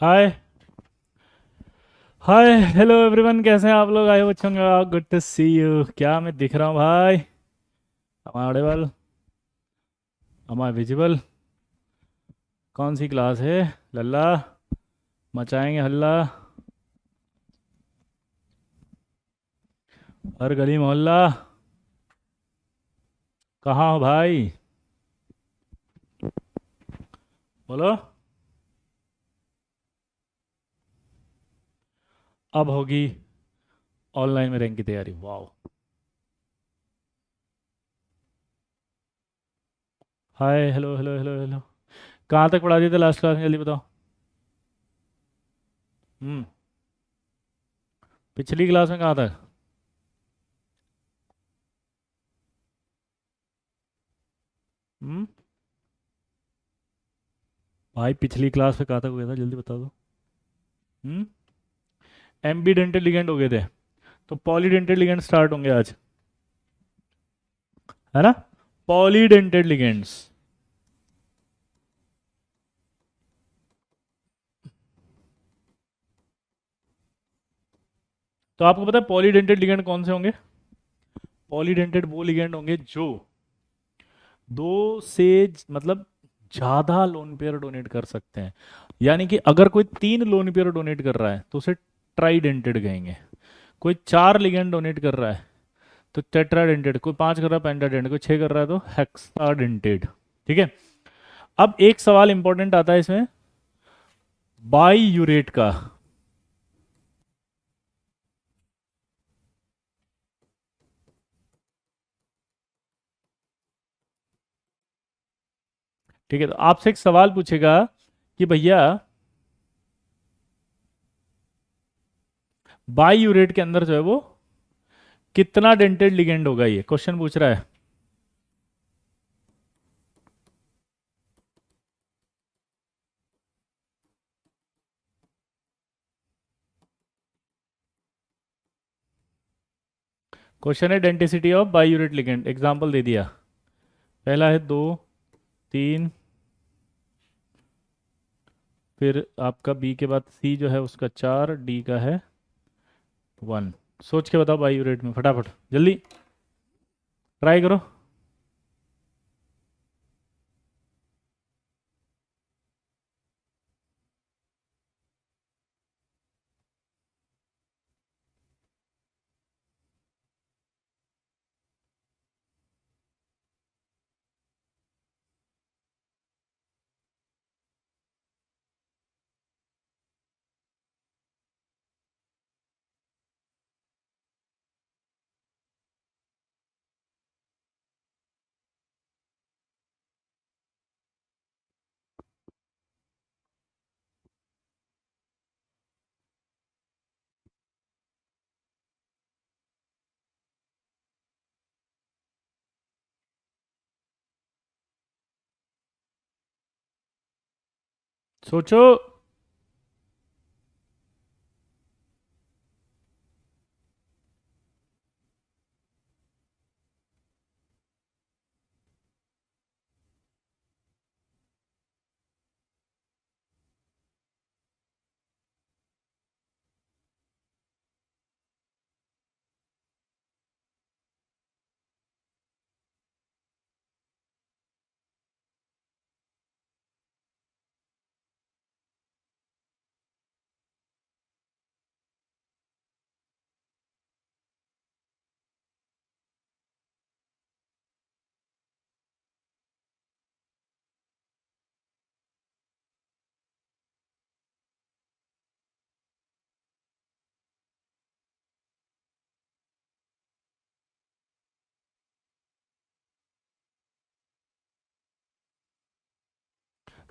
हाय। Hi hello everyone, कैसे हैं आप लोग? आए अच्छे होंगे। Good to see you. क्या मैं दिख रहा हूँ भाई? am I audible? am I visible? कौन सी क्लास है? लल्ला, मचाएंगे हल्ला हर गली मोहल्ला। कहाँ हो भाई? बोलो। अब होगी ऑनलाइन में रैंक की तैयारी। वाह। Hi hello hello hello hello. कहाँ तक पढ़ा दिए थे लास्ट क्लास में? जल्दी बताओ। हम्म। पिछली क्लास में कहाँ तक? हम्म। भाई पिछली क्लास में कहाँ तक हो गया था? जल्दी बता दो। हम्म। एम्बीडेंटेड लिगेंड हो गए थे, तो पॉलीडेंटेड लिगेंड स्टार्ट होंगे आज, है ना? Polydentate ligands. तो आपको पता है पॉलीडेंटेड लिगेंड कौन से होंगे? पॉलीडेंटेड वो लिगेंड होंगे जो दो से मतलब ज्यादा लोन पेयर डोनेट कर सकते हैं। यानी कि अगर कोई तीन लोन पेयर डोनेट कर रहा है तो उसे ट्राइडेंटेड कहेंगे। कोई चार लिगेंड डोनेट कर रहा है तो टेट्राडेंटेड। कोई पांच कर रहा है पेंटाडेंटेड। कोई छह कर रहा है तो हेक्साडेंटेड। ठीक है। अब एक सवाल इंपॉर्टेंट आता है इसमें, बाई यूरेट का। ठीक है, तो आपसे एक सवाल पूछेगा कि भैया बाई यूरेट के अंदर जो है वो कितना डेंटेड लिगेंड होगा, ये क्वेश्चन पूछ रहा है। क्वेश्चन है डेंटिसिटी ऑफ बाईयूरेट लिगेंड। एग्जांपल दे दिया। पहला है दो, तीन, फिर आपका बी के बाद सी जो है उसका चार, डी का है वन। सोच के बताओ बाईयूरेट में, फटाफट जल्दी ट्राई करो। सोचो।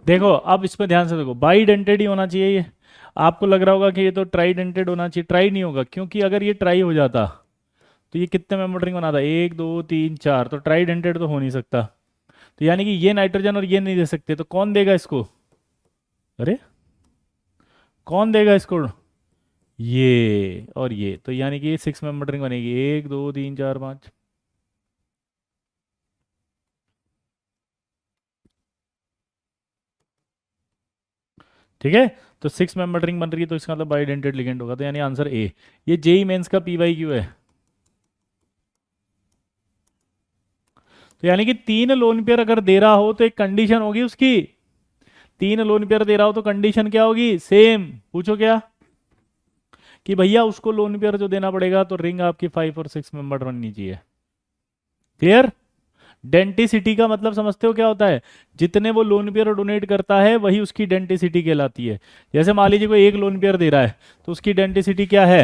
देखो अब इसमें ध्यान से देखो, बाई डेंटेड ही होना चाहिए ये। आपको लग रहा होगा कि ये तो ट्राई डेंटेड होना चाहिए। ट्राई नहीं होगा, क्योंकि अगर ये ट्राई हो जाता तो ये कितने मेंबर रिंग बनाता? एक दो तीन चार, तो ट्राई डेंटेड तो हो नहीं सकता। तो यानी कि ये नाइट्रोजन और ये नहीं दे सकते, तो कौन देगा इसको? अरे, कौन देगा इसको? ये और ये, तो यानी कि सिक्स मेंबर रिंग बनेगी। एक दो तीन चार पाँच। ठीक है। तो 6 मेंबर रिंग बन रही है, तो इसका मतलब बाई डेंटेड लिगेंड होगा, तो यानी आंसर ए। ये जेई मेंस का पीवाई क्यू है। तो यानी कि 3 लोन पेयर अगर दे रहा हो तो एक कंडीशन होगी उसकी, 3 लोन पेयर दे रहा हो तो कंडीशन क्या होगी, सेम। पूछो क्या, कि भैया उसको लोन पेयर जो देना पड़ेगा तो रिंग आपकी 5 और 6 मेंबर बननी चाहिए। क्लियर। डेंटिसिटी का मतलब समझते हो क्या होता है, जितने वो लोन पेयर डोनेट करता है वही उसकी डेंटिसिटी कहलाती है। जैसे मान लीजिए कोई एक लोन पेयर दे रहा है तो उसकी डेंटिसिटी क्या है,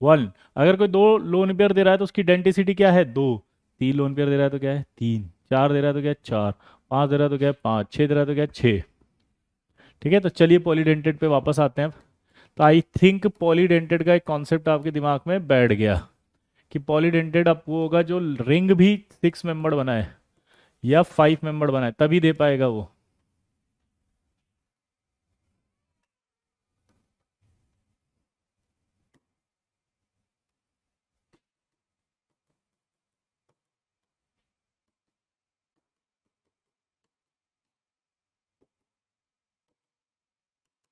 1। अगर कोई 2 लोन पेयर दे रहा है तो उसकी डेंटिसिटी क्या है, 2। 3 लोन पेयर दे रहा है तो क्या है, 3। 4 दे रहा है तो क्या है, 4। 5 दे रहा है तो क्या है, 5। 6 दे रहा है तो क्या है, 6। ठीक है, तो चलिए पॉलीडेंटेड पे वापस आते हैं। तो आई थिंक पॉलीडेंटेड का एक कॉन्सेप्ट आपके दिमाग में बैठ गया, कि पॉलीडेंटेड अब वो होगा जो रिंग भी 6 मेंबर बनाए या 5 मेंबर बनाए तभी दे पाएगा वो।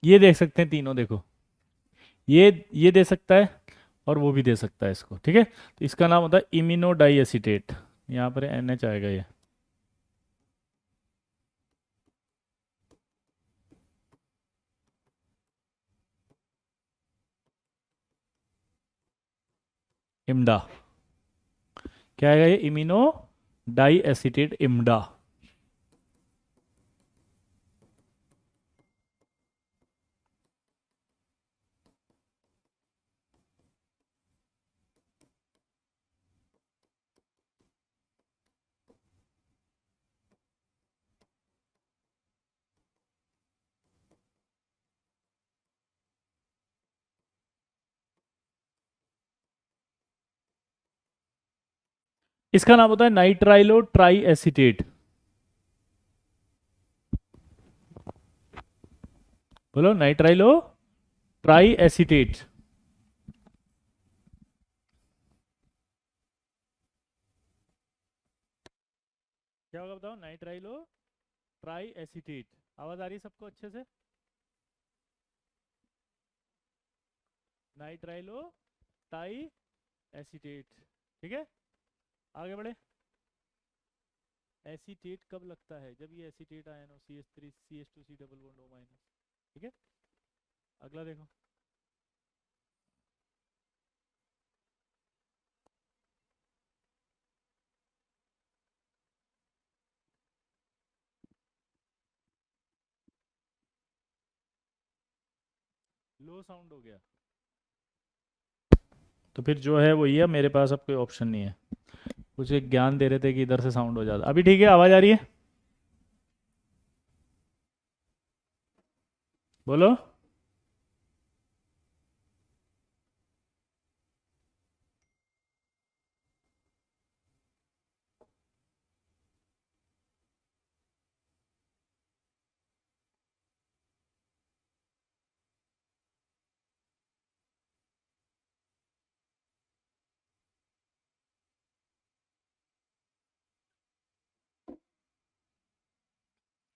ये देख सकते हैं तीनों, देखो ये दे सकता है और वो भी दे सकता है इसको, ठीक है। तो इसका नाम होता है इमिनो डाई एसीटेट, यहाँ पर NH आएगा ये। इम्डा, क्या आएगा ये, इमिनो डाई एसीटेट इम्डा। इसका नाम होता है नाइट्राइलो ट्राई एसीटेट। बोलो, नाइट्राइलो ट्राई एसीटेट। क्या होगा बताओ, नाइट्राइलो ट्राई एसीटेट। आवाज आ रही है सबको अच्छे से, नाइट्राइलो टाई एसीटेट। ठीक है, आगे बढ़े। एसीटेट कब लगता है, जब ये एसीटेट आयन हो, CH3 CH2 C double bond O minus. ठीक है, अगला देखो। लो साउंड हो गया, तो फिर जो है वो ये, मेरे पास अब कोई ऑप्शन नहीं है। कुछ एक ज्ञान दे रहे थे कि इधर से साउंड हो जाता, अभी ठीक है, आवाज आ रही है, बोलो।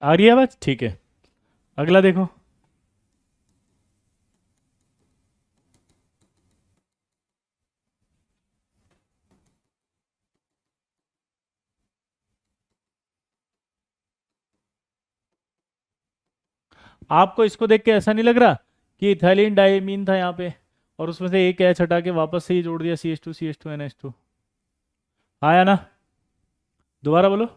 आ रही है आवाज, ठीक है, अगला देखो। आपको इसको देख के ऐसा नहीं लग रहा कि इथाइलिन डायमीन था यहाँ पे, और उसमें से एक एच हटा के वापस से ही जोड़ दिया, CH2 आया ना। दोबारा बोलो,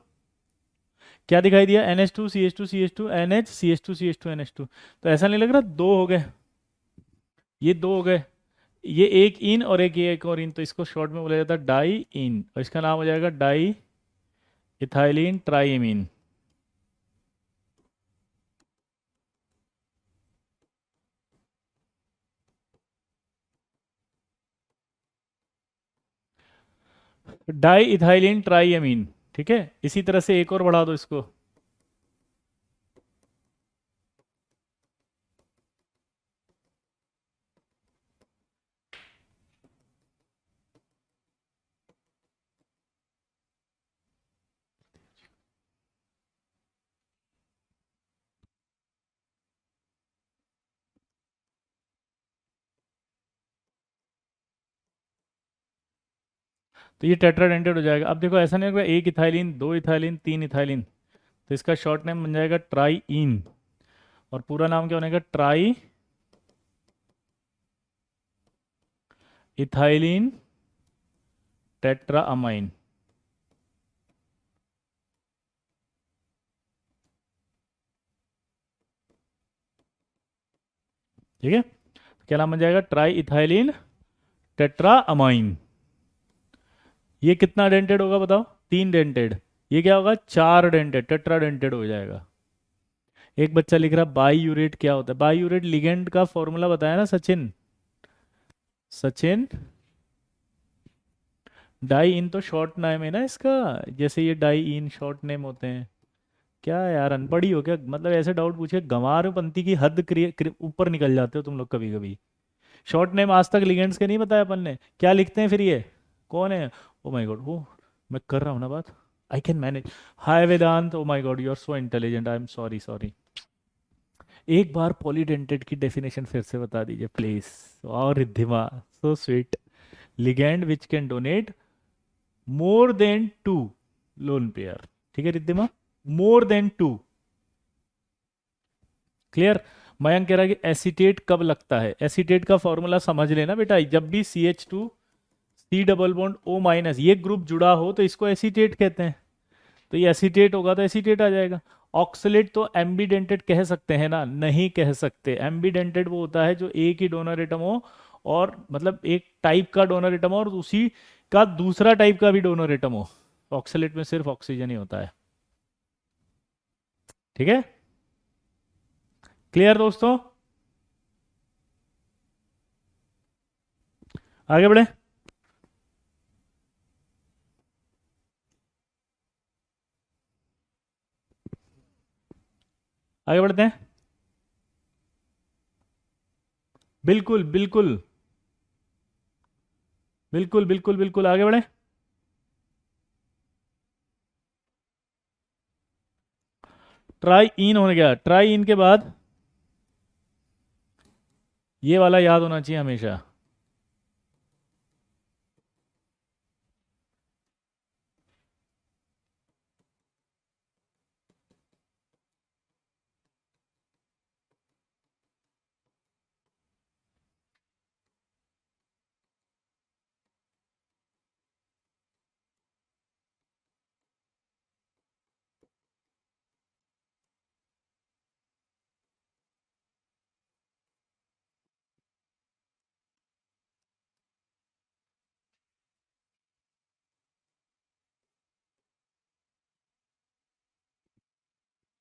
क्या दिखाई दिया, NH2 CH2 CH2 NH CH2 CH2 NH2। तो ऐसा नहीं लग रहा दो हो गए, ये दो हो गए, ये एक इन और एक ये एक और इन, तो इसको शॉर्ट में बोला जाता है डाई इन, और इसका नाम हो जाएगा diethylene triamine. Diethylene triamine, ठीक है। इसी तरह से एक और बढ़ा दो इसको, तो ये टेट्राडेंटेड हो जाएगा। अब देखो ऐसा नहीं होगा एक इथाइलिन, दो इथाइलिन, तीन इथाइलिन, तो इसका शॉर्ट नेम बन जाएगा ट्राईइन, और पूरा नाम क्या बनेगा, ट्राई इथाइलिन टेट्राअमाइन। ठीक है, तो क्या नाम बन जाएगा, ट्राई इथाइलिन टेट्राअमाइन। ये कितना डेंटेड होगा बताओ, तीन डेंटेड। ये क्या होगा, चार डेंटेड, टेट्राडेंटेड हो जाएगा। एक बच्चा लिख रहा बाई यूरेट क्या होता है, बाई यूरेट लिगेंड का फॉर्मूला बताया ना सचिन। सचिन, डाई इन तो शॉर्ट नेम है ना इसका, जैसे ये डाई इन शॉर्ट नेम होते हैं। क्या यार अनपढ़ी हो क्या, मतलब ऐसे डाउट पूछे गंवारपंथी की हद ऊपर निकल जाते हो तुम लोग कभी कभी। शॉर्ट नेम आज तक लिगेंड्स के नहीं बताया अपन ने, क्या लिखते हैं फिर ये, कौन है। ओ माय गॉड, वो मैं कर रहा हूँ ना बात, I can manage. Hi Vedant, oh my god you are so intelligent, I am sorry sorry. एक बार पॉलीडेंटेड की डेफिनेशन फिर से बता दीजिए प्लीज। और Riddhima, so sweet. Ligand which can donate more than two lone pair. ठीक है Riddhima, more than two. Clear. Mayank कह रहा है कि एसीटेट कब लगता है, एसीटेट का फॉर्मूला समझ लेना बेटा, जब भी CH2 C double bond O minus ये ग्रुप जुड़ा हो तो इसको एसीटेट कहते हैं। तो ये एसीटेट होगा तो एसीटेट आ जाएगा। ऑक्सलेट तो एम्बीडेंटेड कह सकते हैं ना, नहीं कह सकते। एम्बीडेंटेड वो होता है जो एक ही डोनर एटम हो, और मतलब एक टाइप का डोनर एटम हो और उसी का दूसरा टाइप का भी डोनर एटम हो। ऑक्सलेट में सिर्फ ऑक्सीजन ही होता है। ठीक है, क्लियर दोस्तों, आगे बढ़े। आगे बढ़ते हैं, बिल्कुल बिल्कुल बिल्कुल बिल्कुल बिल्कुल आगे बढ़े। ट्राई इन हो गया, ट्राई इन के बाद ये वाला याद होना चाहिए हमेशा।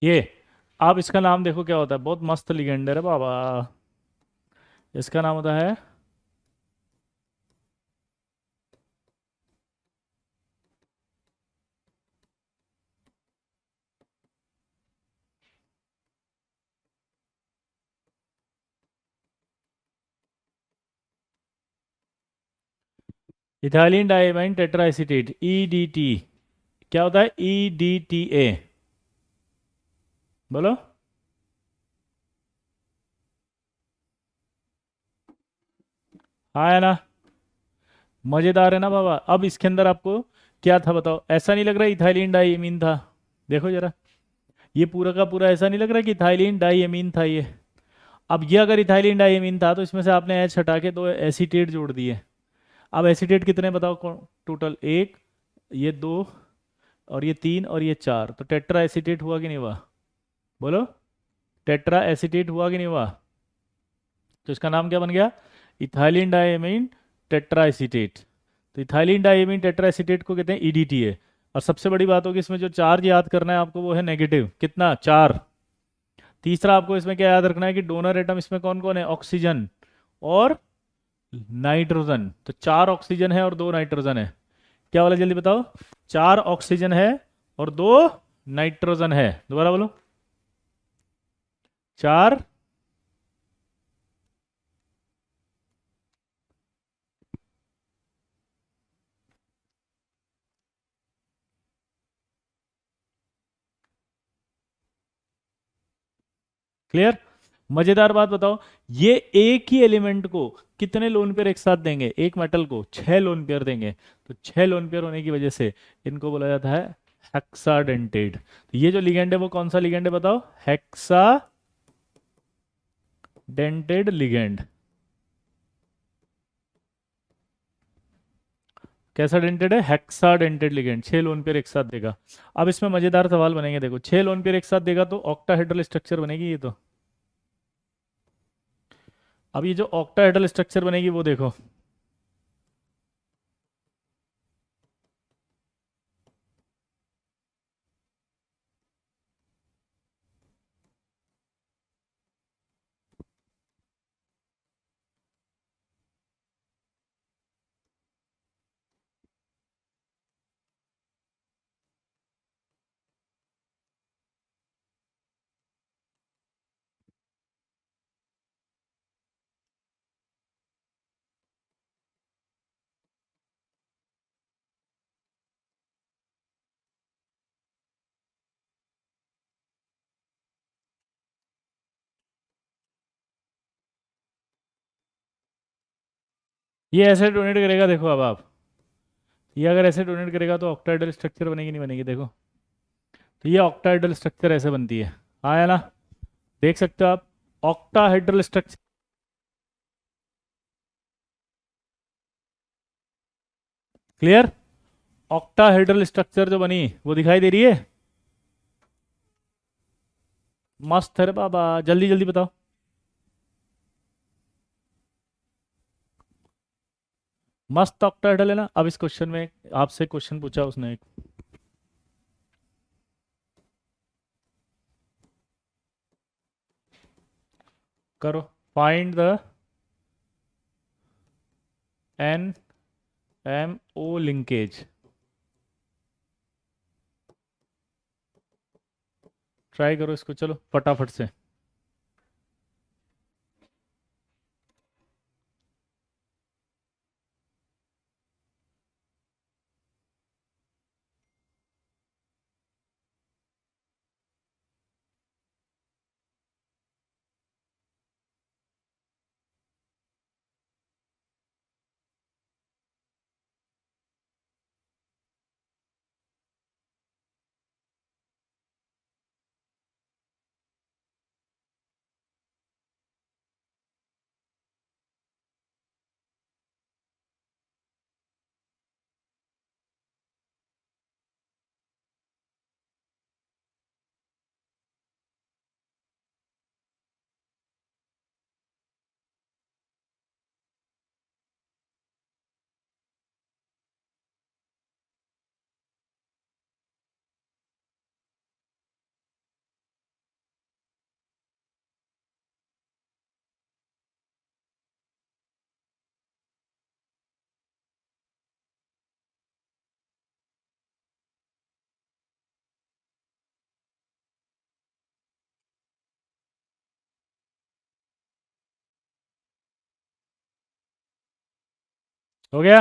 ये आप इसका नाम देखो क्या होता है, बहुत मस्त लिगेंडर है बाबा। इसका नाम होता है इथाइलिन डाइमाइन टेट्राएसीटेट, EDT। क्या होता है EDTA, बोलो। हाँ है ना, मजेदार है ना बाबा। अब इसके अंदर आपको क्या था बताओ, ऐसा नहीं लग रहा इथाइलिन डाइमीन था, देखो जरा, ये पूरा का पूरा ऐसा नहीं लग रहा कि इथाइलिन डाइमीन था ये। अब ये अगर इथाइलिन डाइमीन था तो इसमें से आपने एच हटा के दो एसीटेट जोड़ दिए। अब एसीटेट कितने बताओ टोटल, एक, ये दो, और ये तीन, और ये चार, तो टेट्रा एसीटेट हुआ कि नहीं हुआ, बोलो। टेट्रा एसीटेट हुआ कि नहीं हुआ, तो इसका नाम क्या बन गया, इथाइलिन डाइमीन टेट्रा एसीटेट। तो इथाइलिन डाइमीन टेट्रा एसीटेट को कहते हैं EDTA। और सबसे बड़ी बात होगी इसमें जो चार्ज याद करना है आपको वो है नेगेटिव, कितना, चार। तीसरा आपको इसमें क्या याद रखना है कि डोनर एटम इसमें कौन कौन है, ऑक्सीजन और नाइट्रोजन। तो चार ऑक्सीजन है और दो नाइट्रोजन है। क्या वाला जल्दी बताओ, चार ऑक्सीजन है और दो नाइट्रोजन है, दोबारा बोलो। चार, क्लियर। मजेदार बात बताओ, ये एक ही एलिमेंट को कितने लोन पेयर एक साथ देंगे? एक मेटल को 6 लोन पेयर देंगे। तो 6 लोन पेयर होने की वजह से इनको बोला जाता है हेक्साडेंटेड। तो ये जो लिगेंड है वो कौन सा लिगेंड है बताओ? Hexadentate ligand. कैसा डेंटेड है? Hexadentate ligand. 6 लोन पेयर एक साथ देगा। अब इसमें मजेदार सवाल बनेंगे, देखो 6 लोन पेयर एक साथ देगा तो ऑक्टाहेड्रल स्ट्रक्चर बनेगी ये तो। अब ये जो ऑक्टाहेड्रल स्ट्रक्चर बनेगी वो देखो, ये ऐसे डोनेट करेगा, देखो अब आप, ये अगर ऐसे डोनेट करेगा तो ऑक्टाहेड्रल स्ट्रक्चर बनेगी नहीं बनेगी? देखो, तो ये ऑक्टाहेड्रल स्ट्रक्चर ऐसे बनती है, आया ना? देख सकते हो आप, octahedral structure. Clear? Octahedral structure जो बनी वो दिखाई दे रही है? मस्त है रे बाबा, जल्दी जल्दी बताओ। मस्त ऑक्टाहेड्रल है ना? अब इस क्वेश्चन में आपसे क्वेश्चन पूछा उसने एक, करो, find the N M O linkage. Try करो इसको, चलो फटाफट से। हो गया?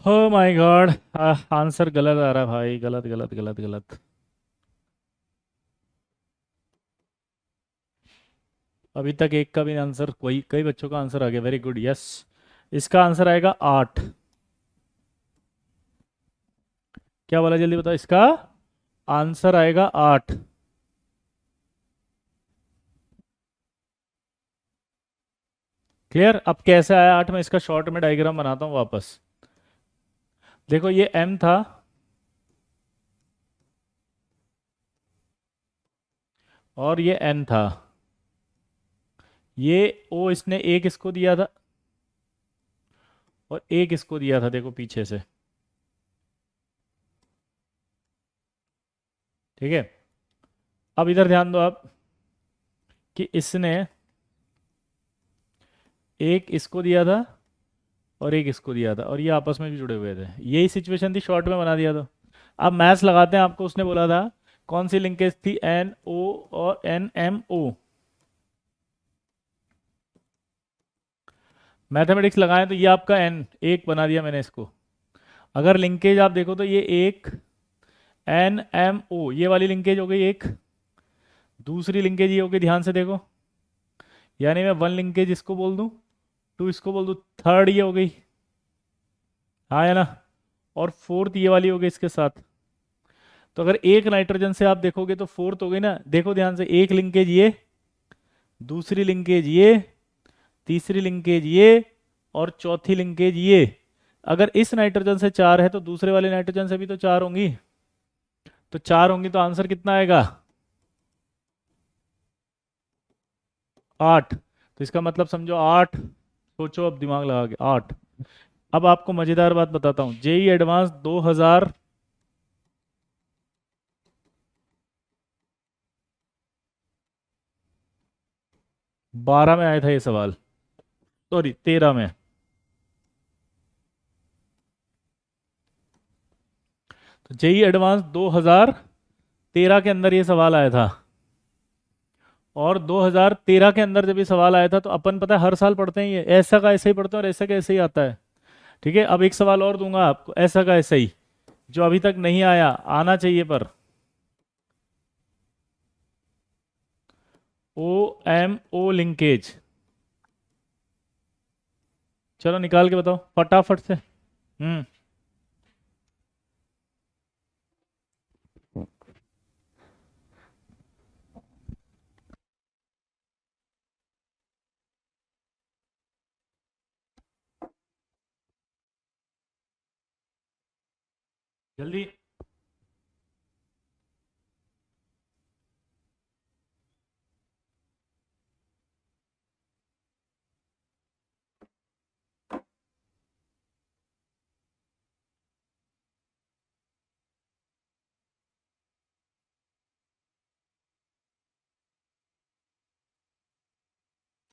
हो माय गॉड, आंसर गलत आ रहा है भाई, गलत गलत गलत गलत। अभी तक एक का भी आंसर, कोई कई बच्चों का आंसर आ गया, वेरी गुड, यस। इसका आंसर आएगा 8। क्या बोला, जल्दी बताओ, इसका आंसर आएगा 8। क्लियर? अब कैसे आया 8 में, इसका शॉर्ट में डायग्राम बनाता हूँ वापस। देखो ये M था, और ये N था। ये O इसने एक इसको दिया था, और एक इसको दिया था, देखो पीछे से। ठीक है? अब इधर ध्यान दो आप, कि इसने एक इसको दिया था और एक इसको दिया था, और ये आपस में भी जुड़े हुए थे। यही सिचुएशन थी, शॉर्ट में बना दिया। तो अब मैथ्स लगाते हैं, आपको उसने बोला था कौन सी लिंकेज थी? NO और NMO। मैथमेटिक्स लगाएं तो ये आपका N एक बना दिया मैंने इसको। अगर लिंकेज आप देखो तो ये एक NMO, ये वाली लिंकेज हो गई एक। दूसरी लिंकेज ये हो गई, ध्यान से देखो, यानी मैं वन लिंकेज इसको बोल दूं, टू इसको बोल दूं, थर्ड ये हो गई, हाँ है ना, और फोर्थ ये वाली हो गई इसके साथ। तो अगर एक नाइट्रोजन से आप देखोगे तो फोर्थ हो गई ना, देखो ध्यान से, एक लिंकेज ये, दूसरी लिंकेज ये, तीसरी लिंकेज ये, और चौथी लिंकेज ये। अगर इस नाइट्रोजन से चार है तो दूसरे वाले नाइट्रोजन से भी तो चार होंगी, तो चार होंगी, तो आंसर कितना आएगा? 8। तो इसका मतलब समझो 8, सोचो अब दिमाग लगा के, 8। अब आपको मजेदार बात बताता हूँ, जेई एडवांस 2012 में आया था ये सवाल, सॉरी 13 में। तो जेई एडवांस 2013 के अंदर ये सवाल आया था, और 2013 के अंदर जब ये सवाल आया था तो अपन पता है हर साल पढ़ते हैं, ये ऐसा का ऐसा ही पढ़ते हैं और ऐसा का ऐसा ही आता है। ठीक है, अब एक सवाल और दूंगा आपको ऐसा का ऐसा ही, जो अभी तक नहीं आया, आना चाहिए पर। OMO लिंकेज, चलो निकाल के बताओ फटाफट से। जल्दी।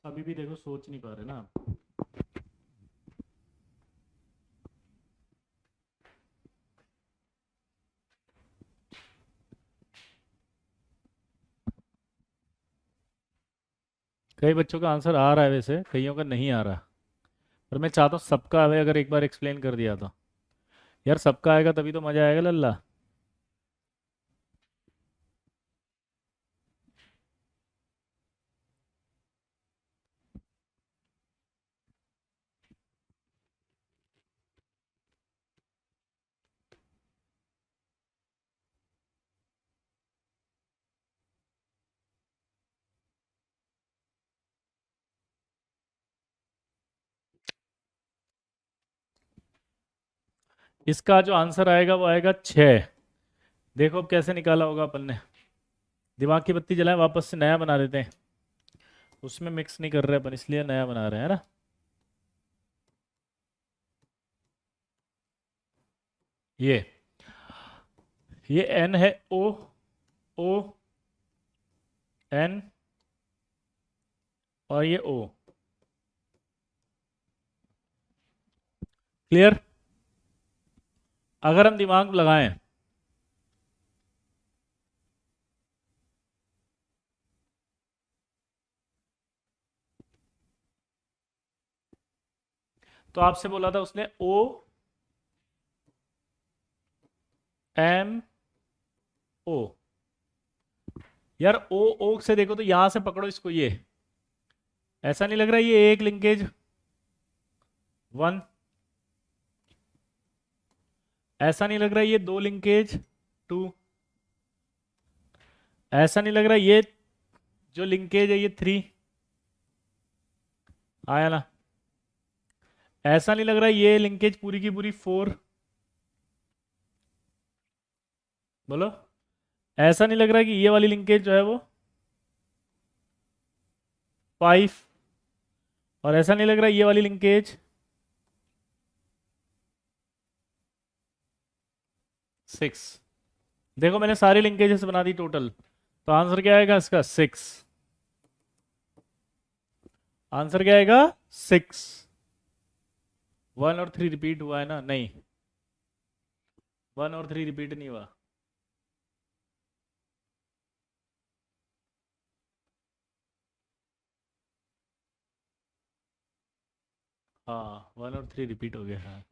अभी भी देखो सोच नहीं पा रहे ना आप। कई बच्चों का आंसर आ रहा है वैसे, कईयों का नहीं आ रहा, पर मैं चाहता हूँ सबका आवे, अगर एक बार एक्सप्लेन कर दिया तो। यार सबका आएगा तभी तो मजा आएगा लल्ला। इसका जो आंसर आएगा वो आएगा 6। देखो अब कैसे निकाला होगा अपन ने। दिमाग की बत्ती जलाए, वापस से नया बना देते हैं। उसमें मिक्स नहीं कर रहे अपन, इसलिए नया बना रहे हैं ना। ये ये N है, O N, और ये O। क्लियर? अगर हम दिमाग लगाएं, तो आपसे बोला था उसने OMO। यार O से देखो तो यहां से पकड़ो इसको, ये ऐसा नहीं लग रहा ये एक लिंकेज 1? ऐसा नहीं लग रहा ये दो लिंकेज 2? ऐसा नहीं लग रहा ये जो लिंकेज है ये 3? आया ना? ऐसा नहीं लग रहा ये लिंकेज पूरी की पूरी 4? बोलो। ऐसा नहीं लग रहा कि ये वाली लिंकेज जो है वो 5? और ऐसा नहीं लग रहा ये वाली लिंकेज 6? देखो मैंने सारी लिंकेजेस बना दी टोटल, तो आंसर क्या आएगा इसका? 6। आंसर क्या आएगा? 6। 1 और 3 रिपीट हुआ है ना? नहीं, 1 और 3 रिपीट नहीं हुआ। हाँ 1 और 3 रिपीट हो गया। हाँ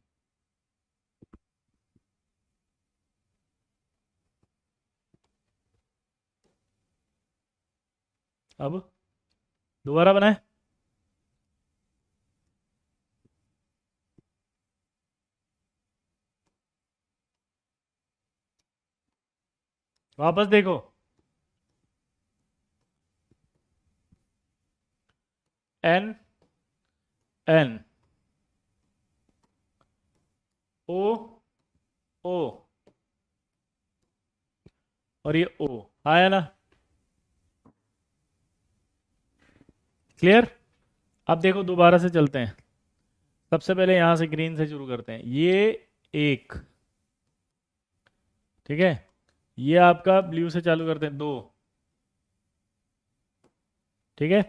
अब दोबारा बनाए। वापस देखो। एन, एन, ओ, ओ, और ये ओ आया ना। क्लियर। अब देखो दोबारा से चलते हैं। सबसे पहले यहां से ग्रीन से शुरू करते हैं। ये एक, ठीक है। ये आपका ब्लू से चालू करते हैं, दो, ठीक है।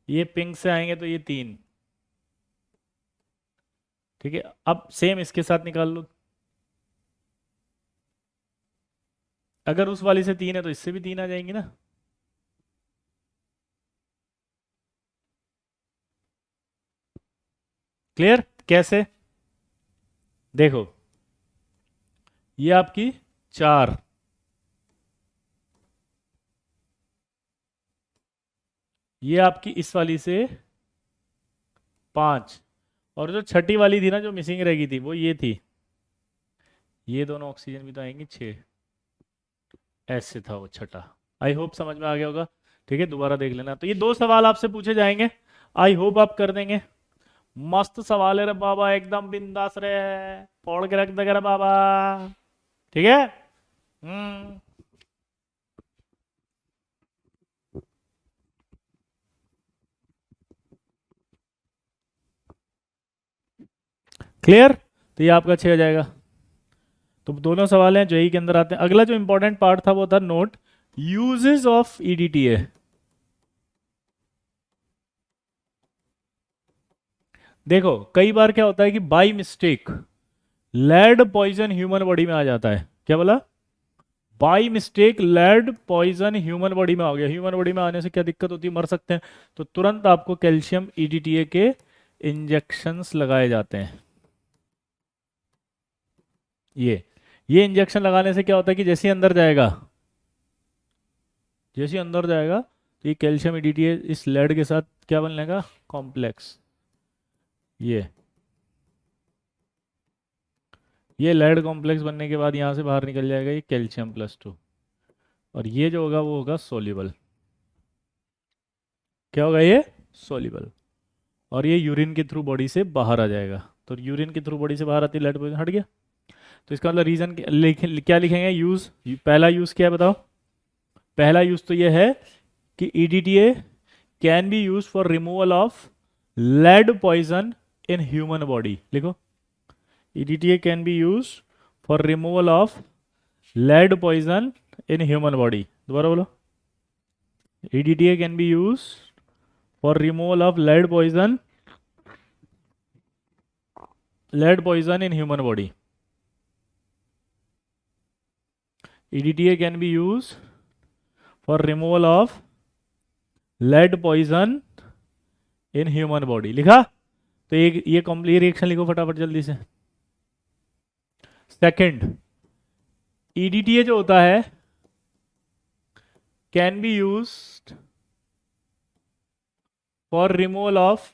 ये पिंक से आएंगे तो ये तीन, ठीक है। अब सेम इसके साथ निकाल लो। अगर उस वाली से तीन है तो इससे भी तीन आ जाएंगी ना। क्लियर। कैसे? देखो, ये आपकी चार, ये आपकी इस वाली से पांच, और जो छठी वाली थी ना जो मिसिंग रह गई थी वो ये थी। ये दोनों ऑक्सीजन भी तो आएंगी, छः। ऐसे था वो छठा। आई होप समझ में आ गया होगा। ठीक है, दोबारा देख लेना। तो ये दो सवाल आपसे पूछे जाएंगे। आई होप आप कर देंगे। मस्त सवाल है रे बाबा, एकदम बिंदास रे। फोड़ के रख देगा रे बाबा। ठीक है। हम्म। क्लियर। तो ये आपका छः हो जाएगा। तो दोनों सवाल हैं जो ही के अंदर आते हैं। अगला जो इंपॉर्टेंट पार्ट था वो था नोट यूजेस ऑफ ईडीटीए। देखो कई बार क्या होता है कि by mistake lead poison human body में आ जाता है। क्या बोला? By mistake lead poison human body में आ गया। ह्यूमन बॉडी में आने से क्या दिक्कत होती है? मर सकते हैं। तो तुरंत आपको कैल्शियम ईडीटीए के इंजेक्शंस लगाए जाते हैं। ये इंजेक्शन लगाने से क्या होता है कि जैसे ही अंदर जाएगा, जैसे ही अंदर जाएगा तो ये कैल्शियम ईडीटीए इस लेड के साथ क्या बन लेगा? कॉम्प्लेक्स। ये ये लेड कॉम्प्लेक्स बनने के बाद यहाँ से बाहर निकल जाएगा ये कैल्शियम+2। और ये जो होगा वो होगा सोल्यूबल। क्या होगा ये? सोल्यूबल। और ये यूरिन के थ्रू बॉडी से बाहर आ जाएगा। तो यूरिन के थ्रू बॉडी से बाहर आती है, लेड पॉइजन हट गया। तो इसका मतलब रीजन क्या लिखेंगे? यूज। पहला यूज क्या है बताओ? पहला यूज तो ये है कि EDTA can be use for removal of lead poison in human body. लिखो, EDTA can be use for removal of lead poison in human body। दोबारा बोलो। EDTA can be used for removal of lead poison in human body। EDTA can be used for removal of lead poison in human body। लिखा? तो ये complete reaction लिखो फटाफट जल्दी से। Second, EDTA जो होता है can be used for removal of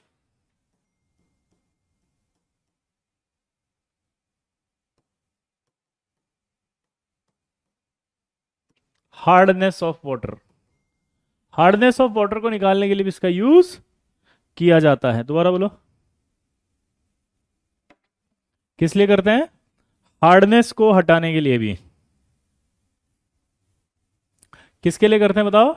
hardness of water. Hardness of water को निकालने के लिए भी इसका यूज किया जाता है। दोबारा बोलो। किस लिए करते हैं? हार्डनेस को हटाने के लिए भी। किसके लिए करते हैं बताओ?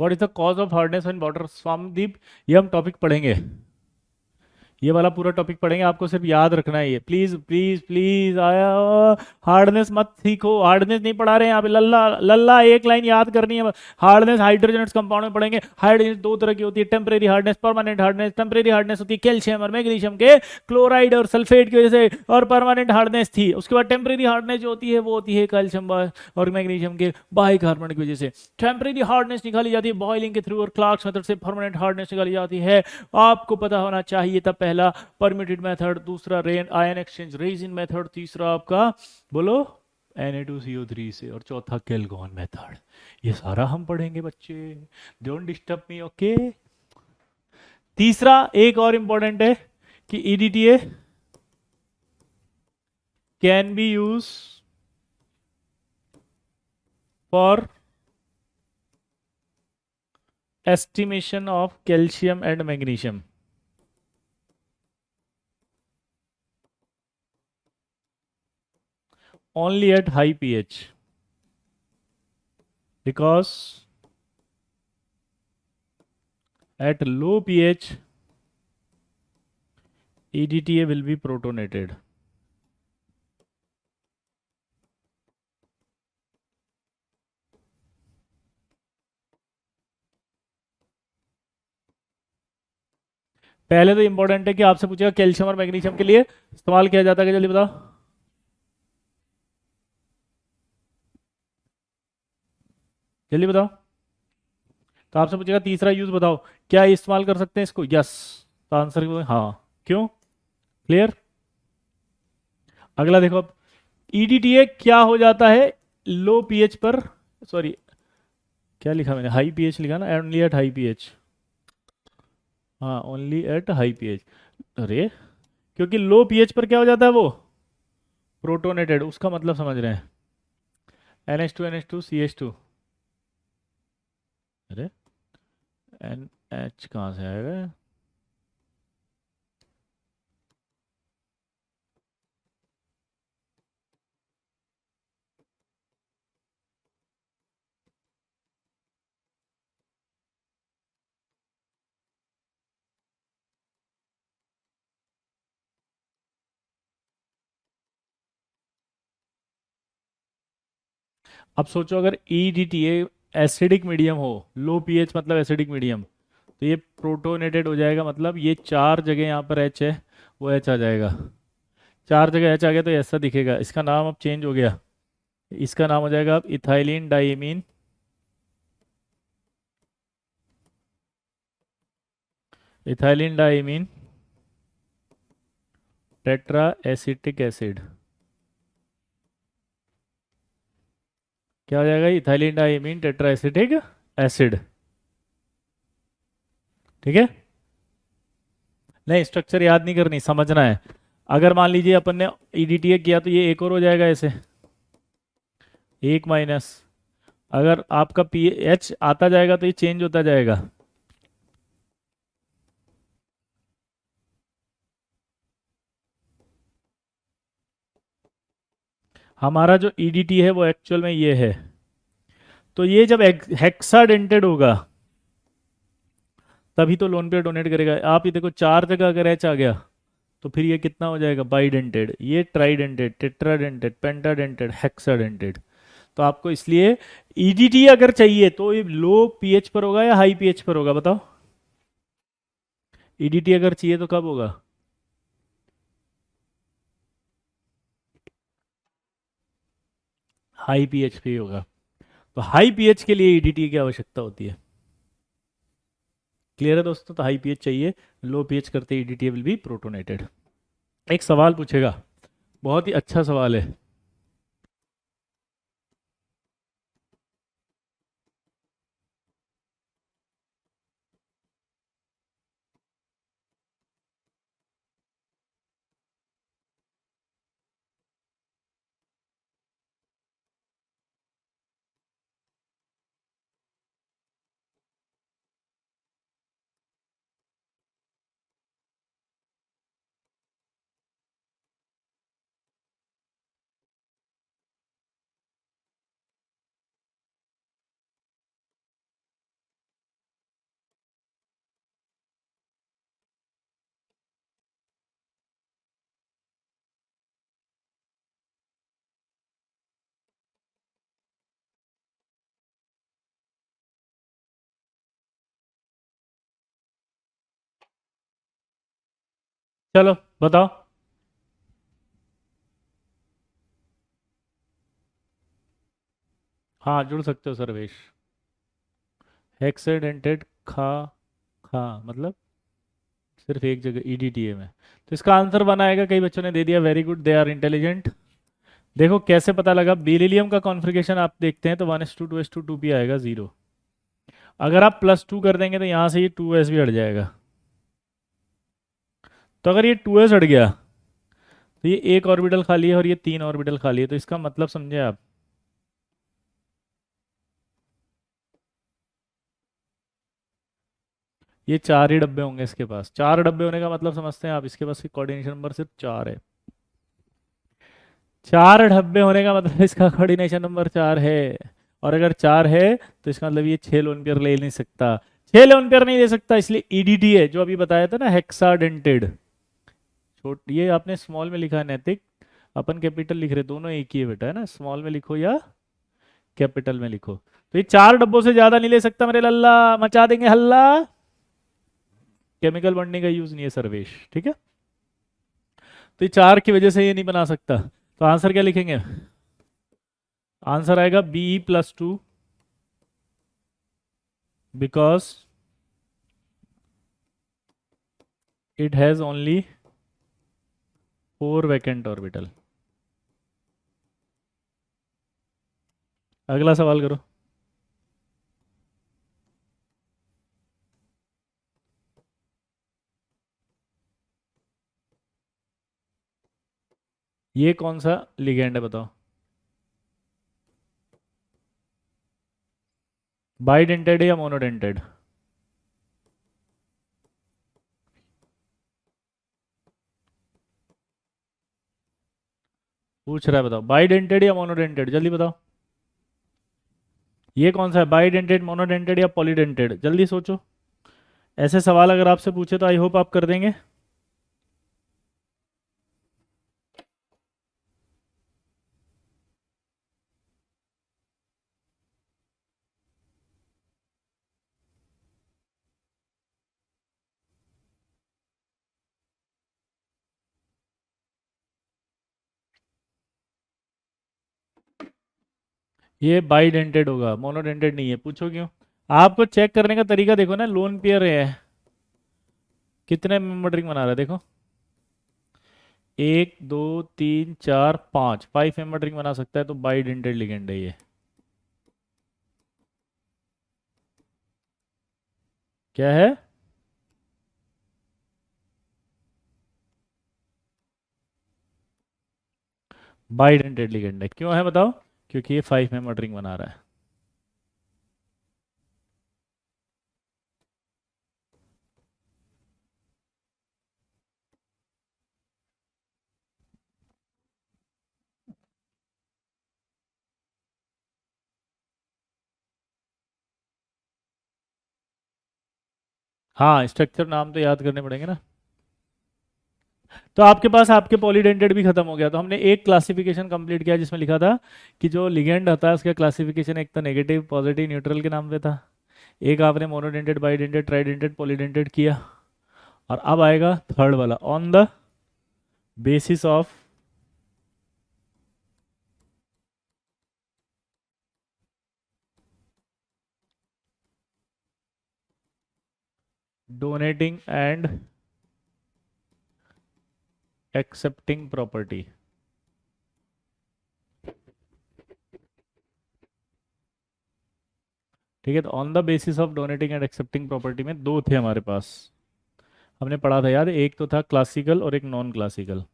What is the cause of hardness in water? Swamdeep, ये हम टॉपिक पढ़ेंगे, ये वाला पूरा टॉपिक पढ़ेंगे, आपको सिर्फ याद रखना है ये, प्लीज प्लीज प्लीज। आया, हार्डनेस मत सीखो, हार्डनेस नहीं पढ़ा रहे हैं यहाँ पे, लल्ला लल्ला एक लाइन याद करनी है। हार्डनेस हाइड्रोजन कंपाउंड में पढ़ेंगे। हार्डनेस दो तरह की होती है, temporary hardness, permanent hardness. Temporary hardness होती है कैल्शियम और मैग्नीशियम के क्लोराइड और सल्फेट की वजह से, और परमानेंट हार्डनेस थी। उसके बाद टेम्परेरी हार्डनेस जो होती है वो होती है कैल्शियम और मैग्नीशियम के बाई कार्बन की वजह से। टेम्परेरी हार्डनेस निकाली जाती है बॉइलिंग के थ्रू और क्लार्क्स मेथड से परमानेंट हार्डनेस निकाली जाती है। आपको पता होना चाहिए था, पहला परमिटेड मेथड, दूसरा rain ion exchange resin method, तीसरा आपका बोलो Na2CO3 से, और चौथा केल्गॉन मेथड। ये सारा हम पढ़ेंगे बच्चे, डोंट डिस्टर्ब मी, ओके। तीसरा एक और इंपॉर्टेंट है कि EDTA can be use for estimation of calcium and magnesium only at high pH, because at low pH EDTA will be protonated. पहले तो इंपॉर्टेंट है कि आपसे पूछेगा कैल्शियम और मैग्नीशियम के लिए इस्तेमाल किया जाता है, जल्दी बताओ। जल्दी बताओ। तो आपसे पूछेगा तीसरा यूज बताओ, क्या इस्तेमाल कर सकते हैं इसको? यस, तो आंसर हाँ। क्यों? क्लियर? अगला देखो अब, ईडीटीए क्या हो जाता है लो पीएच पर? सॉरी, क्या लिखा मैंने, हाई पीएच लिखा ना, ओनली एट हाई पीएच। हाँ, ओनली एट हाई पीएच। अरे, क्योंकि लो पीएच पर क्या हो जाता है वो? प्रोटोनेटेड, उसका मतलब समझ रहे हैं? NH2 अरे, NH कहाँ से आएगा? अब सोचो अगर EDTA एसिडिक मीडियम हो, लो पीएच मतलब एसिडिक मीडियम, तो ये प्रोटोनेटेड हो जाएगा, मतलब ये चार जगह यहाँ पर H है, वो H आ जाएगा। चार जगह H आ गया तो ऐसा दिखेगा, इसका नाम अब चेंज हो गया, इसका नाम हो जाएगा अब ethylene diamine, ethylene diamine tetra acetic acid. क्या हो जाएगा? Ethylene diamine tetra acetic acid. ठीक है? नहीं, स्ट्रक्चर याद नहीं करनी, समझना है। अगर मान लीजिए अपन ने ईडीटीए किया तो ये एक और हो जाएगा ऐसे, एक माइनस। अगर आपका पी एच आता जाएगा तो ये चेंज होता जाएगा। हमारा जो ईडीटी है वो एक्चुअल में ये है। तो ये जब हेक्साडेंटेड होगा तभी तो लोन पे डोनेट करेगा। आप ये देखो, चार जगह अगर एच आ गया तो फिर ये कितना हो जाएगा? बाइडेंटेड, ये ट्राइडेंटेड, टेट्राडेंटेड, पेंटाडेंटेड, हेक्साडेंटेड। तो आपको इसलिए ईडीटी अगर चाहिए तो ये लो पीएच पर होगा या हाई पीएच पर होगा, बताओ? ईडीटी अगर चाहिए तो कब होगा? हाई पीएच पे ही होगा। तो हाई पीएच के लिए ईडीटी की आवश्यकता होती है। क्लियर है दोस्तों? तो हाई पीएच चाहिए, लो पीएच करते ईडीटी विल बी प्रोटोनेटेड। एक सवाल पूछेगा, बहुत ही अच्छा सवाल है। चलो बताओ। हाँ जुड़ सकते हो सर्वेश। हेक्साडेंटेड खा, खा मतलब सिर्फ एक जगह ईडीटीए में। तो इसका आंसर बनाएगा, कई बच्चों ने दे दिया, very good, they are intelligent. देखो कैसे पता लगा, बेरिलियम का कॉन्फ़िगरेशन आप देखते हैं तो 1:2:2p आएगा 0। अगर आप +2 कर देंगे तो यहाँ से ये 2s भी हट जाएगा। तो अगर ये 2s हट गया तो ये एक ऑर्बिटल खाली है और ये 3 ऑर्बिटल खाली है, तो इसका मतलब समझे आप। ये 4 ही डब्बे होंगे इसके पास, 4 डब्बे होने का मतलब समझते हैं आप, इसके पास कोऑर्डिनेशन नंबर सिर्फ 4 है। 4 डब्बे होने का मतलब इसका कोऑर्डिनेशन नंबर 4 है। और अगर 4 है तो इसका मतलब ये 6 लोन पेयर ले नहीं सकता। 6 लोन पेयर नहीं ले सकता, इसलिए ईडीटी है, जो अभी बताया था ना, हेक्साडेंटेड। छोट ये आपने स्मॉल में लिखा है नैतिक, अपन कैपिटल लिख रहे, दोनों एक ही है बेटा, है ना, स्मॉल में लिखो या कैपिटल में लिखो। तो ये 4 डब्बों से ज्यादा नहीं ले सकता मेरे लल्ला, मचा देंगे हल्ला। केमिकल बॉन्डिंग का यूज नहीं है सर्वेश, ठीक है। तो ये 4 की वजह से ये नहीं बना सकता। तो आंसर क्या लिखेंगे? आंसर आएगा Be+2 because it has only 4 vacant orbital. अगला सवाल करो। ये कौन सा लिगेंड है बताओ? बाइडेंटेड है या मोनोडेंटेड? पूछ रहा है, बताओ बाइडेंटेड या मोनोडेंटेड, जल्दी बताओ। ये कौन सा है, बाइडेंटेड, मोनोडेंटेड या पॉलीडेंटेड, जल्दी सोचो। ऐसे सवाल अगर आपसे पूछे तो आई होप आप कर देंगे। ये बाइडेंटेड होगा, मोनोडेंटेड नहीं है, पूछो क्यों। आपको चेक करने का तरीका देखो ना, लोन पेयर है, कितने मेंबर रिंग बना रहा है देखो। 1 2 3 4 5, 5 मेंबर रिंग बना सकता है, तो बाइडेंटेड लिगेंड है ये। क्या है? बाइडेंटेड लिगेंड है, क्यों है बताओ? क्योंकि ये 5 मेंबर रिंग बना रहा है। हाँ स्ट्रक्चर नाम तो याद करने पड़ेंगे ना। तो आपके पास आपके पॉलीडेंटेड भी खत्म हो गया, तो हमने एक क्लासिफिकेशन कंप्लीट किया जिसमें लिखा था कि जो लिगेंड होता है उसका क्लासिफिकेशन एक तो नेगेटिव, पॉजिटिव, न्यूट्रल के नाम पे था। एक आपने मोनोडेंटेड, बाइडेंटेड, ट्राइडेंटेड, पॉलीडेंटेड किया। और अब आएगा थर्ड वाला, on the basis of donating and accepting property. ठीक है, तो on the basis of donating and accepting property में दो थे हमारे पास, हमने पढ़ा था याद है? एक तो था क्लासिकल और एक non classical.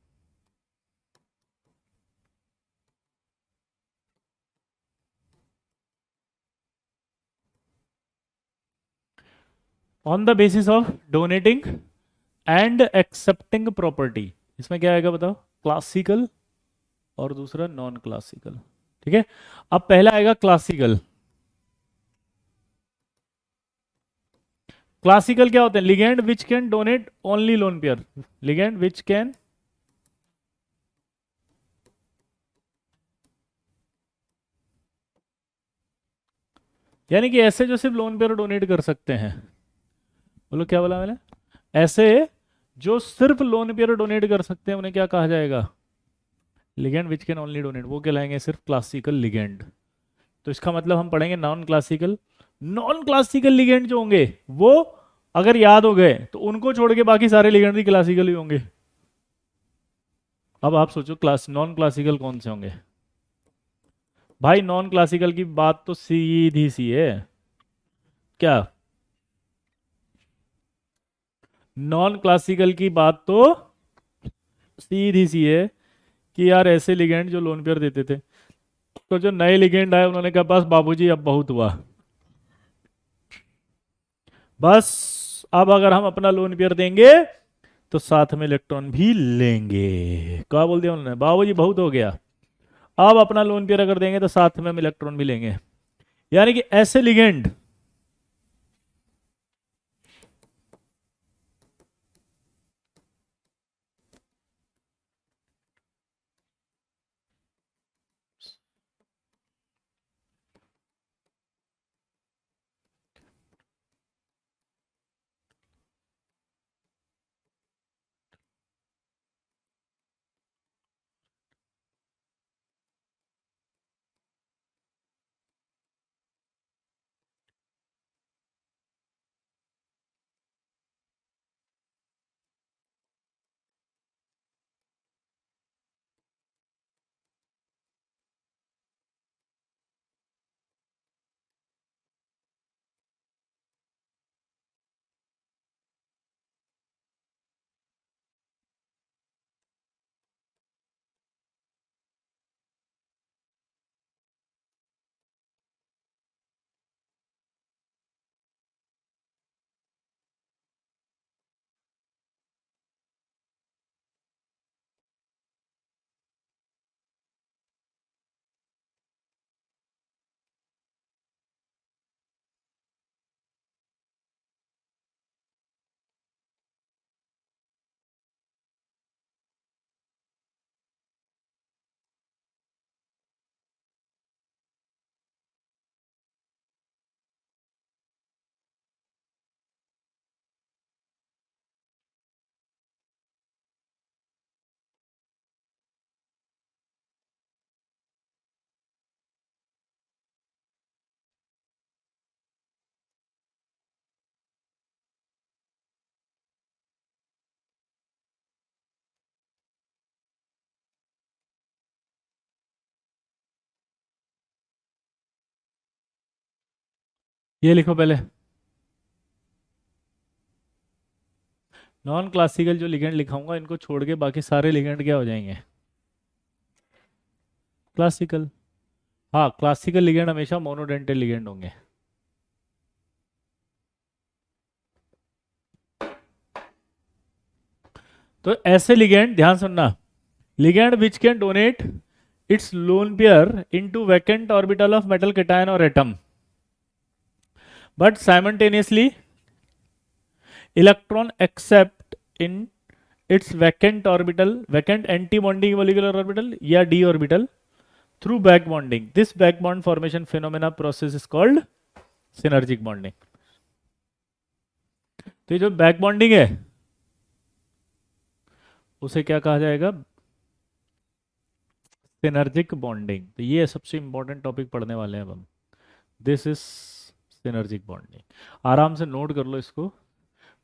On the basis of donating and accepting property, इसमें क्या आएगा बताओ? क्लासिकल और दूसरा नॉन क्लासिकल। ठीक है, अब पहला आएगा क्लासिकल। क्लासिकल क्या होते हैं? Ligand which can donate only lone pair, ligand which can, यानी कि ऐसे जो सिर्फ लोन पेयर डोनेट कर सकते हैं। बोलो क्या बोला मैंने? ऐसे जो सिर्फ लोन पेयर डोनेट कर सकते हैं उन्हें क्या कहा जाएगा? Ligand which can only donate, वो कहलाएंगे सिर्फ क्लासिकल लिगेंड। तो इसका मतलब हम पढ़ेंगे non classical. Non classical ligand जो होंगे वो अगर याद हो गए तो उनको छोड़ के बाकी सारे लिगेंड भी क्लासिकल ही होंगे। अब आप सोचो क्लास नॉन क्लासिकल कौन से होंगे? भाई नॉन क्लासिकल की बात तो सीधी सी है। क्या? नॉन क्लासिकल की बात तो सीधी सी है कि यार ऐसे लिगेंड जो लोन पेयर देते थे, तो जो नए लिगेंड आए उन्होंने कहा बस बाबूजी अब बहुत हुआ, बस अब अगर हम अपना लोन पेयर देंगे तो साथ में इलेक्ट्रॉन भी लेंगे। क्या बोल दिया उन्होंने? बाबूजी बहुत हो गया, अब अपना लोन पेयर अगर देंगे तो साथ में हम इलेक्ट्रॉन भी लेंगे। यानी कि ऐसे लिगेंड, ये लिखो पहले। नॉन क्लासिकल जो लिगेंड लिखाऊंगा इनको छोड़ के बाकी सारे लिगेंड क्या हो जाएंगे? क्लासिकल। हाँ, क्लासिकल लिगेंड हमेशा मोनोडेंटेट लिगेंड होंगे। तो ऐसे लिगेंड ध्यान सुनना, ligand which can donate its lone pair into vacant orbital of metal cation or atom, but simultaneously electron accept in its vacant anti-bonding molecular orbital या d orbital through back bonding. This back bond formation phenomena process is called synergic bonding. तो ये जो back bonding है उसे क्या कहा जाएगा? Synergic bonding. तो ये सबसे इंपॉर्टेंट टॉपिक पढ़ने वाले हैं अब हम। This is synergic bonding. आराम से नोट कर लो इसको,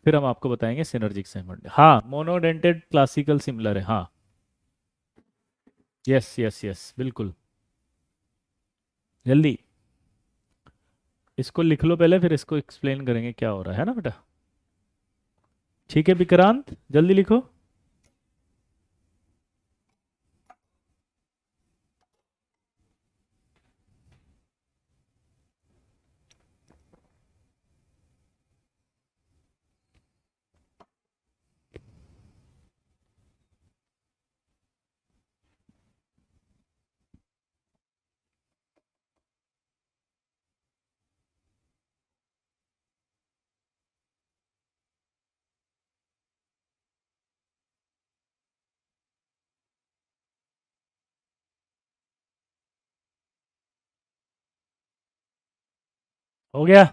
फिर हम आपको बताएंगे सिनर्जिक से बॉन्डिंग। हाँ, मोनोडेंटेड क्लासिकल सिमिलर है, हाँ। यस यस यस बिल्कुल। जल्दी इसको लिख लो पहले, फिर इसको एक्सप्लेन करेंगे क्या हो रहा है ना बेटा। ठीक है विक्रांत, जल्दी लिखो। हो गया?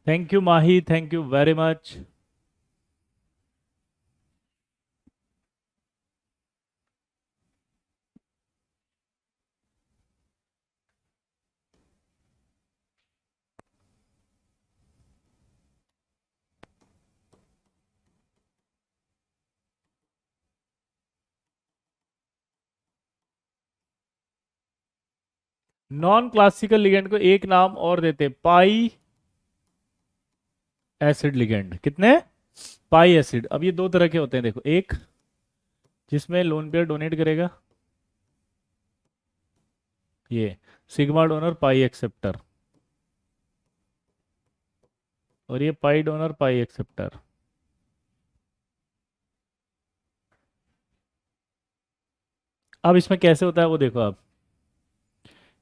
Thank you Mahi, thank you very much. Non classical ligand को एक नाम और देते, पाई एसिड लिगेंड। कितने? पाई एसिड। अब ये दो तरह के होते हैं देखो, एक जिसमें लोन पेयर डोनेट करेगा, ये सिग्मा डोनर पाई एक्सेप्टर, और ये पाई डोनर पाई एक्सेप्टर। अब इसमें कैसे होता है वो देखो आप।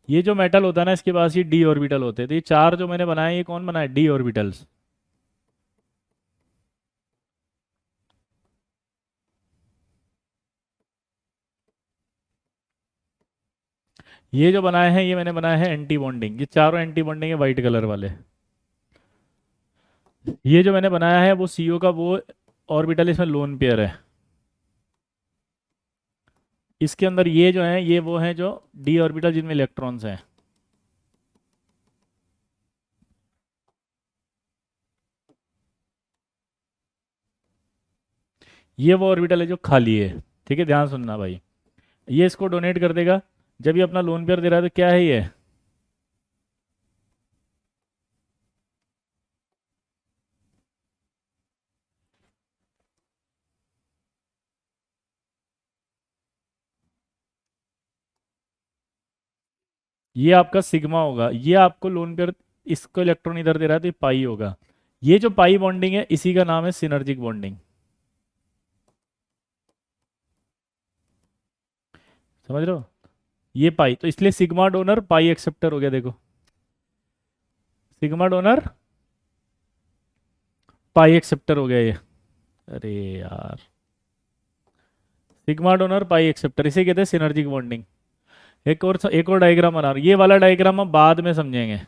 ये जो मेटल होता है ना, इसके पास ये डी ऑर्बिटल होते हैं, तो ये चार जो मैंने बनाए ये कौन बनाए? D orbitals. ये जो बनाए हैं ये मैंने बनाए हैं एंटी बॉन्डिंग, ये चारों एंटी बॉन्डिंग है वाइट कलर वाले। ये जो मैंने बनाया है वो सीओ का वो ऑर्बिटल, इसमें लोन पेयर है। इसके अंदर ये जो है ये वो हैं जो डी ऑर्बिटल जिनमें इलेक्ट्रॉन्स हैं। ये वो ऑर्बिटल है जो खाली है। ठीक है, ध्यान सुनना भाई। ये इसको डोनेट कर देगा। जब ये अपना लोन पेयर दे रहा है तो क्या है ये आपका सिग्मा होगा। ये आपको लोन पेयर, इसको इलेक्ट्रॉन इधर दे रहा है तो ये पाई होगा। ये जो पाई बॉन्डिंग है इसी का नाम है सिनर्जिक बॉन्डिंग। समझ रहे हो? ये पाई, तो इसलिए सिग्मा डोनर पाई एक्सेप्टर हो गया देखो। सिग्मा डोनर पाई एक्सेप्टर हो गया ये। अरे यार, सिग्मा डोनर पाई एक्सेप्टर इसे कहते हैं सिनर्जिक बॉन्डिंग। एक और डायग्राम बना रहा हूं। ये वाला डायग्राम हम बाद में समझेंगे।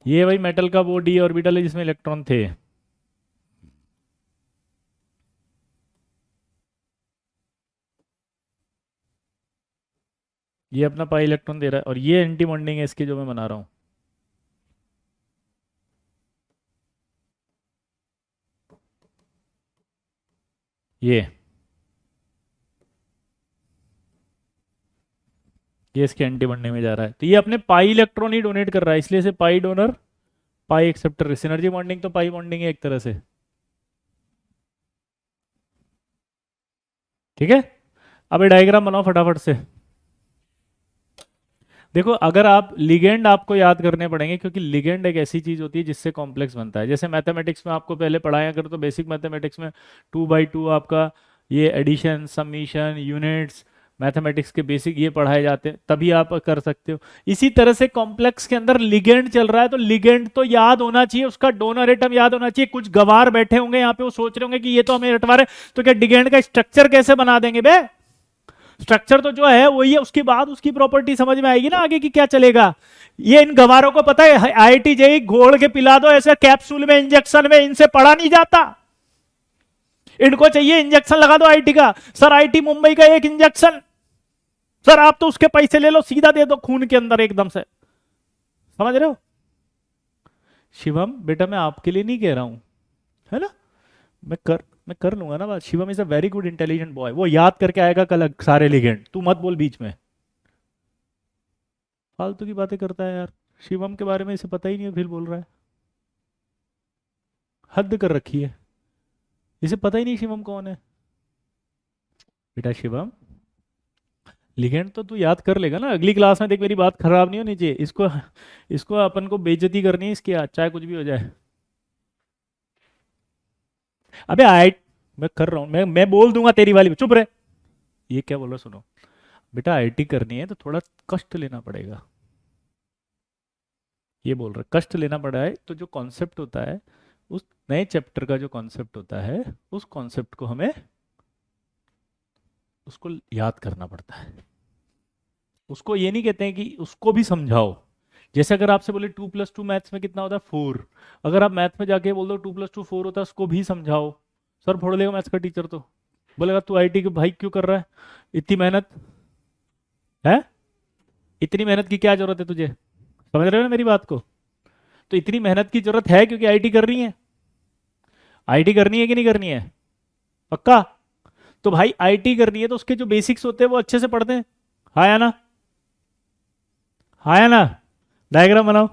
ये भाई मेटल का वो डी ऑर्बिटल है जिसमें इलेक्ट्रॉन थे। ये अपना पाई इलेक्ट्रॉन दे रहा है, और ये एंटी बॉन्डिंग है इसकी जो मैं बना रहा हूँ। ये इसके एंटी बॉन्डिंग में जा रहा है, तो ये अपने पाई इलेक्ट्रॉन ही डोनेट कर रहा है, इसलिए इसे pi donor pi acceptor. Synergy bonding तो पाई बॉन्डिंग है एक तरह से। ठीक है, अब ये डायग्राम बनाओ फटाफट से। देखो, अगर आप लिगेंड आपको याद करने पड़ेंगे, क्योंकि लिगेंड एक ऐसी चीज होती है जिससे कॉम्प्लेक्स बनता है। जैसे मैथमेटिक्स में आपको पहले पढ़ाया कर, तो बेसिक मैथमेटिक्स में 2/2 आपका ये एडिशन समीशन यूनिट्स, मैथमेटिक्स के बेसिक ये पढ़ाए जाते हैं, तभी आप कर सकते हो। इसी तरह से कॉम्प्लेक्स के अंदर लिगेंड चल रहा है, तो लिगेंड तो याद होना चाहिए, उसका डोनर एटम याद होना चाहिए। कुछ गवार बैठे होंगे यहाँ पे, वो सोच रहे होंगे कि ये तो हमें रटवा रहे, तो क्या लिगेंड का स्ट्रक्चर कैसे बना देंगे बे? स्ट्रक्चर तो जो है वही है, उसके बाद उसकी प्रॉपर्टी समझ में आएगी ना आगे की क्या चलेगा। ये इन गवारों को पता है, आईआईटी जेई घोल के पिला दो ऐसे कैप्सूल में इंजेक्शन में, इनसे पढ़ा नहीं जाता। इनको चाहिए इंजेक्शन लगा दो आईआईटी का। सर आईआईटी मुंबई का एक इंजेक्शन, सर आप तो उसके पैसे ले लो, सीधा दे दो खून के अंदर एकदम से। समझ रहे हो? शिवम बेटा, मैं आपके लिए नहीं कह रहा हूं, है ना। मैं कर लूंगा ना बात। Shivam is a very good intelligent boy, वो याद करके आएगा कल सारे लिगेंड। तू मत बोल बीच में, फालतू की बातें करता है यार। शिवम के बारे में इसे पता ही नहीं है, फिर बोल रहा है। हद कर रखी है, इसे पता ही नहीं शिवम कौन है। बेटा शिवम, लिगेंड तो तू याद कर लेगा ना अगली क्लास में। देख मेरी बात खराब नहीं होनी चाहिए। इसको इसको अपन को बेइज्जती करनी है इसकी आज, चाहे कुछ भी हो जाए। अबे आई, मैं कर रहा हूँ, मैं बोल दूंगा तेरी वाली, चुप रहे। ये क्या बोल रहा, सुनो बेटा, आईटी करनी है तो थोड़ा कष्ट लेना पड़ेगा। ये बोल रहा कष्ट लेना पड़ा है, तो जो कॉन्सेप्ट होता है, उस नए चैप्टर का जो कॉन्सेप्ट होता है, उस कॉन्सेप्ट को हमें उसको याद करना पड़ता है। उसको ये नहीं कहते हैं कि उसको भी समझाओ। जैसे अगर आपसे बोले 2+2 मैथ्स में कितना होता है 4, अगर आप मैथ में जाके बोल दो 2+2 4 होता है, उसको भी समझाओ। सर फोड़ लेगा मैथ्स का टीचर, तो बोलेगा तू आईटी के भाई क्यों कर रहा है इतनी मेहनत है, इतनी मेहनत की क्या जरूरत है तुझे? समझ रहे हो ना मेरी बात को? तो इतनी मेहनत की जरूरत है क्योंकि आईटी कर रही है। आईटी करनी है कि नहीं करनी है? पक्का? तो भाई आईटी करनी है तो उसके जो बेसिक्स होते हैं वो अच्छे से पढ़ते हैं। हाँ या ना? हाँ या ना? डायग्राम बनाओ।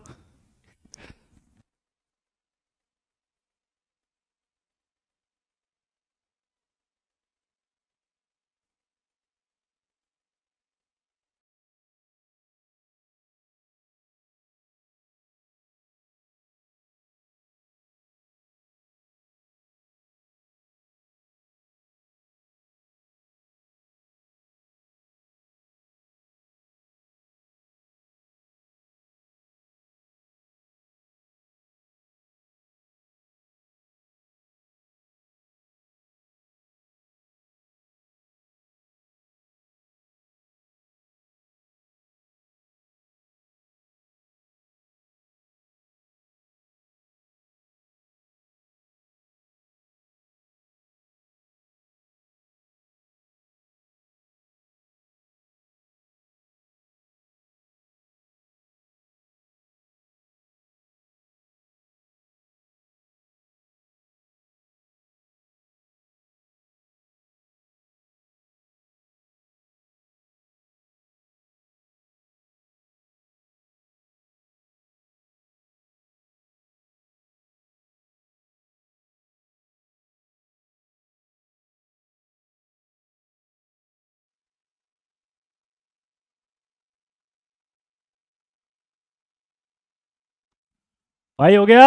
भाई हो गया?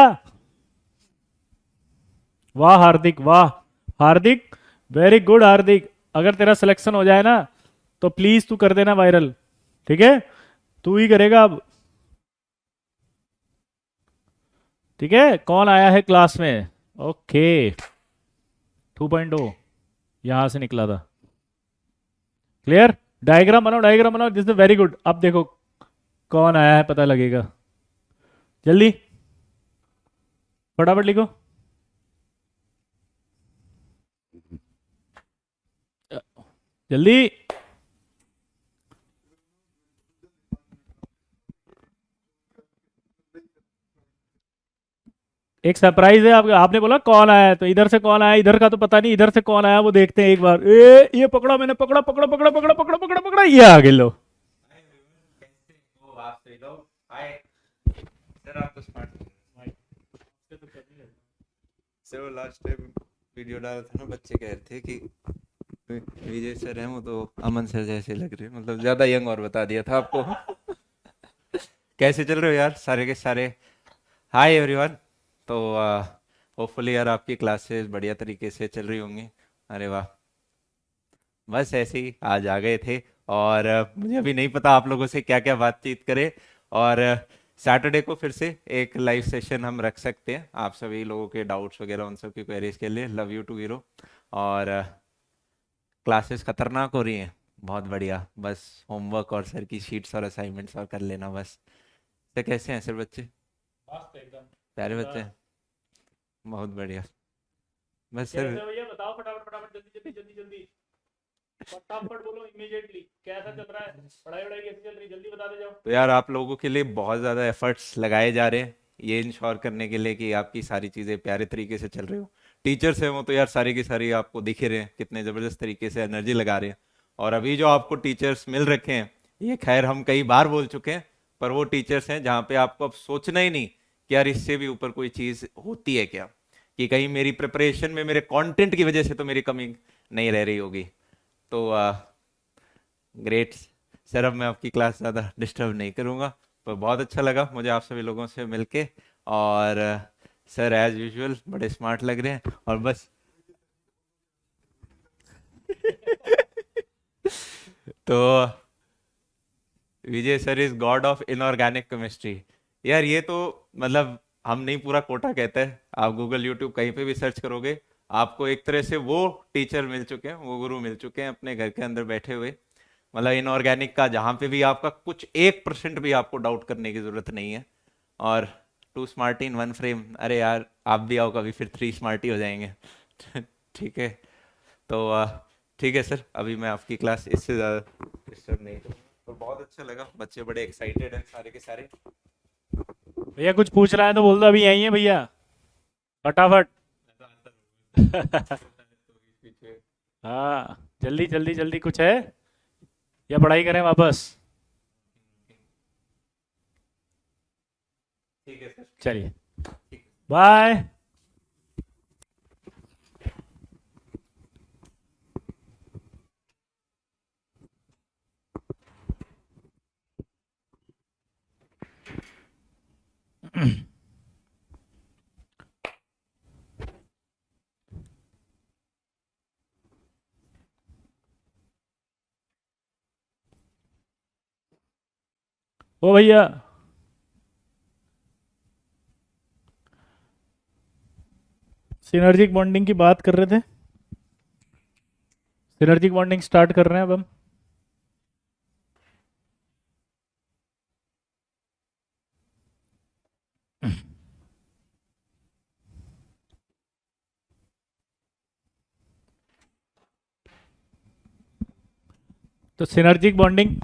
वाह हार्दिक, वाह। हार्दिक, वेरी गुड हार्दिक। अगर तेरा सिलेक्शन हो जाए ना तो प्लीज तू कर देना वायरल। ठीक है? तू ही करेगा अब। ठीक है, कौन आया है क्लास में? ओके। 2.0 यहां से निकला था। क्लियर? डायग्राम बनाओ, डायग्राम बनाओ, दिस इज वेरी गुड। अब देखो कौन आया है पता लगेगा। जल्दी फटाफट लिखो। जल्दी। एक सरप्राइज है आप, आपने बोला कौन आया है तो इधर से कौन आया, इधर का तो पता नहीं, इधर से कौन आया वो देखते हैं एक बार। ये पकड़ा मैंने, पकड़ा पकड़ा पकड़ा पकड़ा पकड़ा पकड़ा पकड़ा, ये आ गए लो। वो आप सही लोग आए। सर आप तो स्मार्ट। सर वो लास्ट टाइम वीडियो डाला था ना, बच्चे कह रहे थे कि विजय सर हैं वो तो अमन सर जैसे लग रहे हैं, मतलब ज्यादा यंग, और बता दिया था आपको। कैसे चल रहे हो यार सारे के सारे? Hi everyone. तो होपफुली यार आपकी क्लासेस बढ़िया तरीके से चल रही होंगी। अरे वाह। बस ऐसे ही आज आ गए थे, और मुझे अभी नहीं पता आप लोगों से क्या क्या बातचीत करें। और सैटरडे को फिर से एक लाइव सेशन हम रख सकते हैं आप सभी लोगों के डाउट्स वगैरह उन सब की क्वेरीज के लिए। Love you too hero. और क्लासेस खतरनाक हो रही हैं। बहुत बढ़िया, बस होमवर्क और सर की शीट्स और असाइनमेंट्स और कर लेना बस। तो कैसे हैं सर बच्चे? मस्त एकदम। प्यारे बच्चे बिंदास। हैं। बहुत बढ़िया। बस सर। कैसे हो भैया बताओ, फटाफट फटाफट, जल्दी जल्दी जल्दी जल्दी। फटाफट बोलो इमीडिएटली, कैसा चल रहा है? पढ़ाई वढ़ाई कैसी चल रही है? जल्दी बता दे जाओ। तो यार आप लोगों के लिए बहुत ज़्यादा एफर्ट्स लगाए जा रहे हैं, ये इंश्योर करने के लिए कि आपकी सारी चीज़ें प्यारे तरीके से चल रही हो। टीचर्स हैं वो तो यार सारी की सारी आपको दिख ही रहे हैं कितने ज़बरदस्त तरीके से एनर्जी लगा रहे हैं। और अभी जो आपको टीचर्स मिल रखे हैं, ये खैर हम कई बार बोल चुके हैं, पर वो टीचर्स हैं जहाँ पे आपको अब सोचना ही नहीं कि यार इससे भी ऊपर कोई चीज़ होती है क्या, कि कहीं मेरी प्रिपरेशन में मेरे कंटेंट की वजह से तो मेरी कमी नहीं रह रही होगी। तो ग्रेट। सर अब मैं आपकी क्लास ज़्यादा डिस्टर्ब नहीं करूँगा, पर बहुत अच्छा लगा मुझे आप सभी लोगों से मिलके। और सर एज यूजुअल बड़े स्मार्ट लग रहे हैं, और बस तो Vijay sir is god of inorganic chemistry. यार ये तो मतलब हम नहीं, पूरा कोटा कहता है। आप गूगल यूट्यूब कहीं पे भी सर्च करोगे, आपको एक तरह से वो टीचर मिल चुके हैं, वो गुरु मिल चुके हैं अपने घर के अंदर बैठे हुए। मतलब इनऑर्गेनिक का जहां पे भी आपका कुछ 1% भी आपको डाउट करने की जरूरत नहीं है। और two smarty in one frame, अरे यार आप भी आओ कभी, फिर थ्री स्मार्टी हो जाएंगे। ठीक है। तो ठीक है सर, अभी मैं आपकी क्लास इससे ज़्यादा डिस्टर्ब नहीं करूँगा। तो बहुत अच्छा लगा, बच्चे बड़े एक्साइटेड हैं सारे के सारे। भैया कुछ पूछ रहा है तो बोल दो, अभी यही है भैया, फटाफट। पीछे। हाँ, जल्दी जल्दी जल्दी, कुछ है या पढ़ाई करें वापस? ठीक है सर। चलिए, ठीक। बाय। ओ भैया, सिनर्जिक बॉन्डिंग की बात कर रहे थे, सिनर्जिक बॉन्डिंग स्टार्ट कर रहे हैं अब हम। तो सिनर्जिक बॉन्डिंग,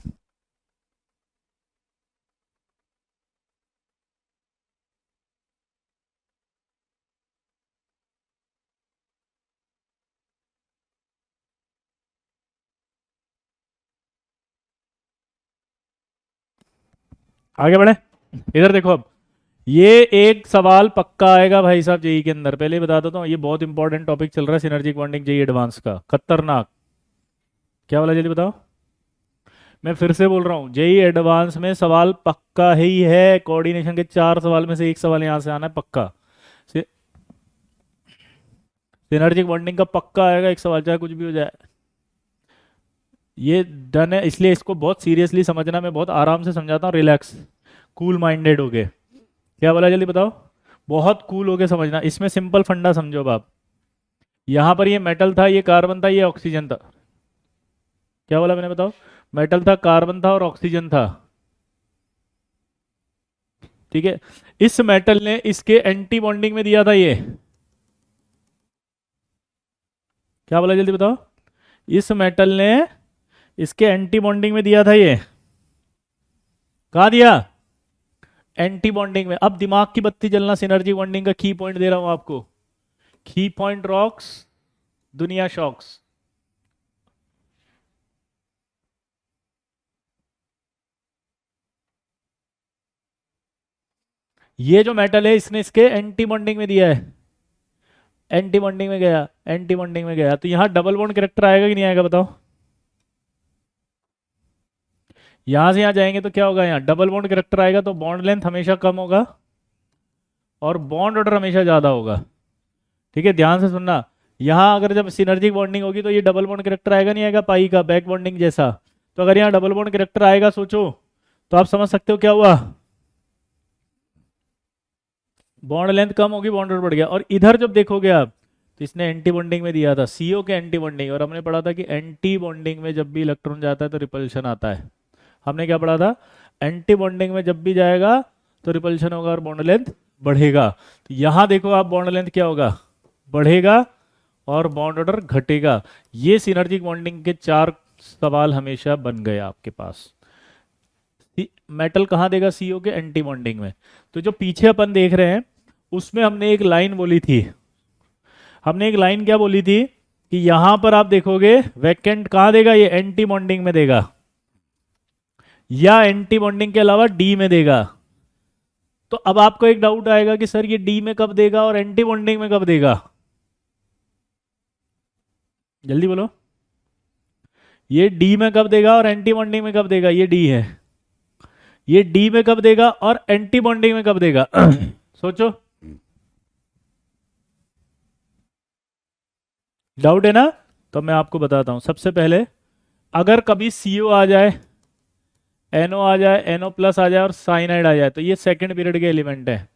आगे बढ़े, इधर देखो अब। ये एक सवाल पक्का आएगा भाई साहब जेई के अंदर, पहले ही बता देता हूँ, ये बहुत इंपॉर्टेंट टॉपिक चल रहा है सिनर्जिक बॉन्डिंग जेई एडवांस का, खतरनाक। क्या वाला, जल्दी बताओ। मैं फिर से बोल रहा हूँ, जेई एडवांस में सवाल पक्का ही है, कोऑर्डिनेशन के 4 सवाल में से एक सवाल यहाँ से आना है पक्का। सिनर्जिक बॉन्डिंग का पक्का आएगा एक सवाल, चाहे कुछ भी हो जाए। ये डन है, इसलिए इसको बहुत सीरियसली समझना, मैं बहुत आराम से समझाता हूँ, रिलैक्स, कूल माइंडेड हो गए। क्या बोला, जल्दी बताओ। बहुत कूल हो के समझना, इसमें सिंपल फंडा समझो अब आप। यहाँ पर ये मेटल था, ये कार्बन था, ये ऑक्सीजन था। क्या बोला मैंने, बताओ। मेटल था, कार्बन था और ऑक्सीजन था। ठीक है। इस मेटल ने इसके एंटी बॉन्डिंग में दिया था ये। क्या बोला, जल्दी बताओ। इस मेटल ने इसके एंटी बॉन्डिंग में दिया था ये। कहाँ दिया? एंटी बॉन्डिंग में। अब दिमाग की बत्ती जलना, सिनर्जी बॉन्डिंग का की पॉइंट दे रहा हूं आपको। की पॉइंट रॉक्स, दुनिया शॉक्स। ये जो मेटल है इसने इसके एंटी बॉन्डिंग में दिया है, एंटी बॉन्डिंग में गया, एंटी बॉन्डिंग में गया, तो यहां डबल बॉन्ड कैरेक्टर आएगा कि नहीं आएगा, बताओ। यहां से यहां जाएंगे तो क्या होगा, यहाँ डबल बॉन्ड कैरेक्टर आएगा, तो बॉन्ड लेंथ हमेशा कम होगा और बॉन्ड ऑर्डर हमेशा ज्यादा होगा। ठीक है, ध्यान से सुनना। यहाँ अगर जब सिनर्जिक बॉन्डिंग होगी तो ये डबल बॉन्ड कैरेक्टर आएगा नहीं आएगा, पाई का बैक बॉन्डिंग जैसा। तो अगर यहाँ डबल बॉन्ड कैरेक्टर आएगा, सोचो, तो आप समझ सकते हो क्या हुआ, बॉन्ड लेंथ कम होगी, बॉन्ड ऑर्डर बढ़ गया। और इधर जब देखोगे आप, तो इसने एंटी बॉन्डिंग में दिया था, सीओ के एंटी बॉन्डिंग, और हमने पढ़ा था कि एंटी बॉन्डिंग में जब भी इलेक्ट्रॉन जाता है तो रिपल्शन आता है। हमने क्या पढ़ा था, एंटी बॉन्डिंग में जब भी जाएगा तो रिपल्शन होगा और बॉन्ड लेंथ बढ़ेगा। तो यहां देखो आप, बॉन्ड लेंथ क्या होगा, बढ़ेगा और बॉन्ड ऑर्डर घटेगा। ये सिनर्जिक बॉन्डिंग के 4 सवाल हमेशा बन गए आपके पास। मेटल कहाँ देगा, सीओ के एंटी बॉन्डिंग में। तो जो पीछे अपन देख रहे हैं उसमें हमने एक लाइन बोली थी, हमने एक लाइन क्या बोली थी कि यहां पर आप देखोगे वैकेंट कहाँ देगा, ये एंटी बॉन्डिंग में देगा या एंटी बॉन्डिंग के अलावा डी में देगा। तो अब आपको एक डाउट आएगा कि सर ये डी में कब देगा और एंटी बॉन्डिंग में कब देगा, जल्दी बोलो। ये डी में कब देगा और एंटी बॉन्डिंग में कब देगा, ये डी है। ये डी में कब देगा और एंटी बॉन्डिंग में कब देगा? सोचो, डाउट है ना? तो मैं आपको बताता हूं। सबसे पहले, अगर कभी सीओ आ जाए, एनओ आ जाए, एनओ प्लस आ जाए और साइनाइड आ जाए, तो ये सेकंड पीरियड के एलिमेंट है।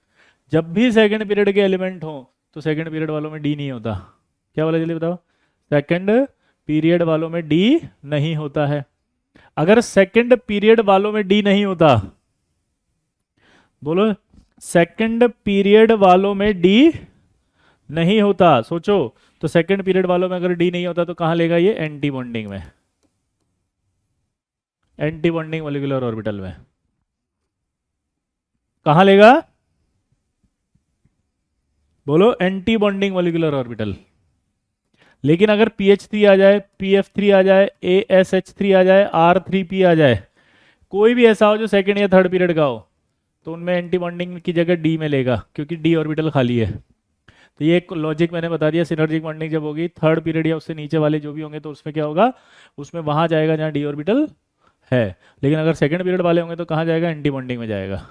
जब भी सेकंड पीरियड के एलिमेंट हो तो सेकंड पीरियड वालों में डी नहीं होता। क्या बोला, जल्दी बताओ। सेकंड पीरियड वालों में डी नहीं होता है। अगर सेकंड पीरियड वालों में डी नहीं होता, बोलो, सेकंड पीरियड वालों में डी नहीं होता, सोचो, तो सेकंड पीरियड वालों में अगर डी नहीं होता तो कहां लेगा, ये एंटी बॉन्डिंग में, एंटी बॉन्डिंग मोलिकुलर ऑर्बिटल में। कहां लेगा? बोलो एंटी बॉन्डिंग मॉलिक्यूलर ऑर्बिटल। लेकिन अगर PH3 आ जाए, PF3 आ जाए, ASH3 आ जाए, R3P आ जाए, कोई भी ऐसा हो जो सेकंड या थर्ड पीरियड का हो, तो उनमें एंटी बॉन्डिंग की जगह डी में लेगा, क्योंकि डी ऑर्बिटल खाली है। तो ये एक लॉजिक मैंने बता दिया। सिनर्जिक बॉन्डिंग जब होगी थर्ड पीरियड या उससे नीचे वाले जो भी होंगे, तो उसमें क्या होगा, उसमें वहां जाएगा जहाँ डी ऑर्बिटल है। लेकिन अगर सेकंड पीरियड वाले होंगे तो कहाँ जाएगा, एंटी बॉन्डिंग में जाएगा।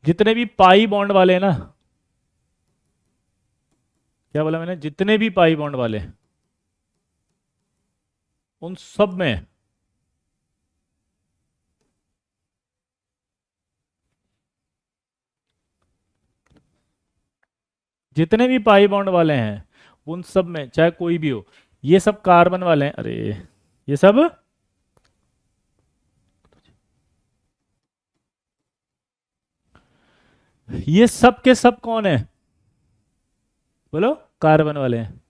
जितने भी पाई बॉन्ड वाले हैं ना, क्या बोला मैंने, जितने भी पाई बॉन्ड वाले, उन सब में जितने भी पाई बॉन्ड वाले हैं, उन सब में चाहे कोई भी हो, ये सब कार्बन वाले हैं। अरे ये सब, ये सब के सब कौन है, बोलो, कार्बन वाले हैं।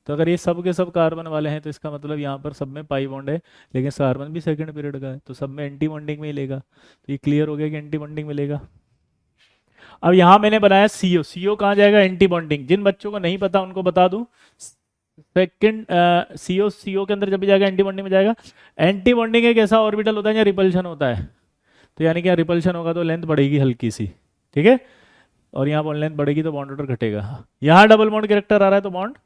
तो अगर ये सब के सब कार्बन वाले हैं, तो इसका मतलब यहाँ पर सब में पाई बॉन्ड है, लेकिन कार्बन भी सेकंड पीरियड का है, तो सब में एंटी बॉन्डिंग में ही लेगा। तो ये क्लियर हो गया कि एंटी बॉन्डिंग में लेगा। अब यहाँ मैंने बनाया सीओ। सीओ कहाँ जाएगा, एंटी बॉन्डिंग। जिन बच्चों को नहीं पता उनको बता दूं, सेकंड सीओ, सीओ के अंदर जब भी जाएगा एंटी बॉन्डिंग में जाएगा। एंटी बॉन्डिंग एक ऐसा ऑर्बिटल होता है जहाँ रिपल्शन होता है, तो यानी कि यहाँ रिपल्शन होगा तो लेंथ बढ़ेगी हल्की सी, ठीक है। और यहाँ बॉन्ड लेंथ बढ़ेगी तो बॉन्ड ऑर्डर घटेगा। यहाँ डबल बॉन्ड कैरेक्टर आ रहा है तो बॉन्ड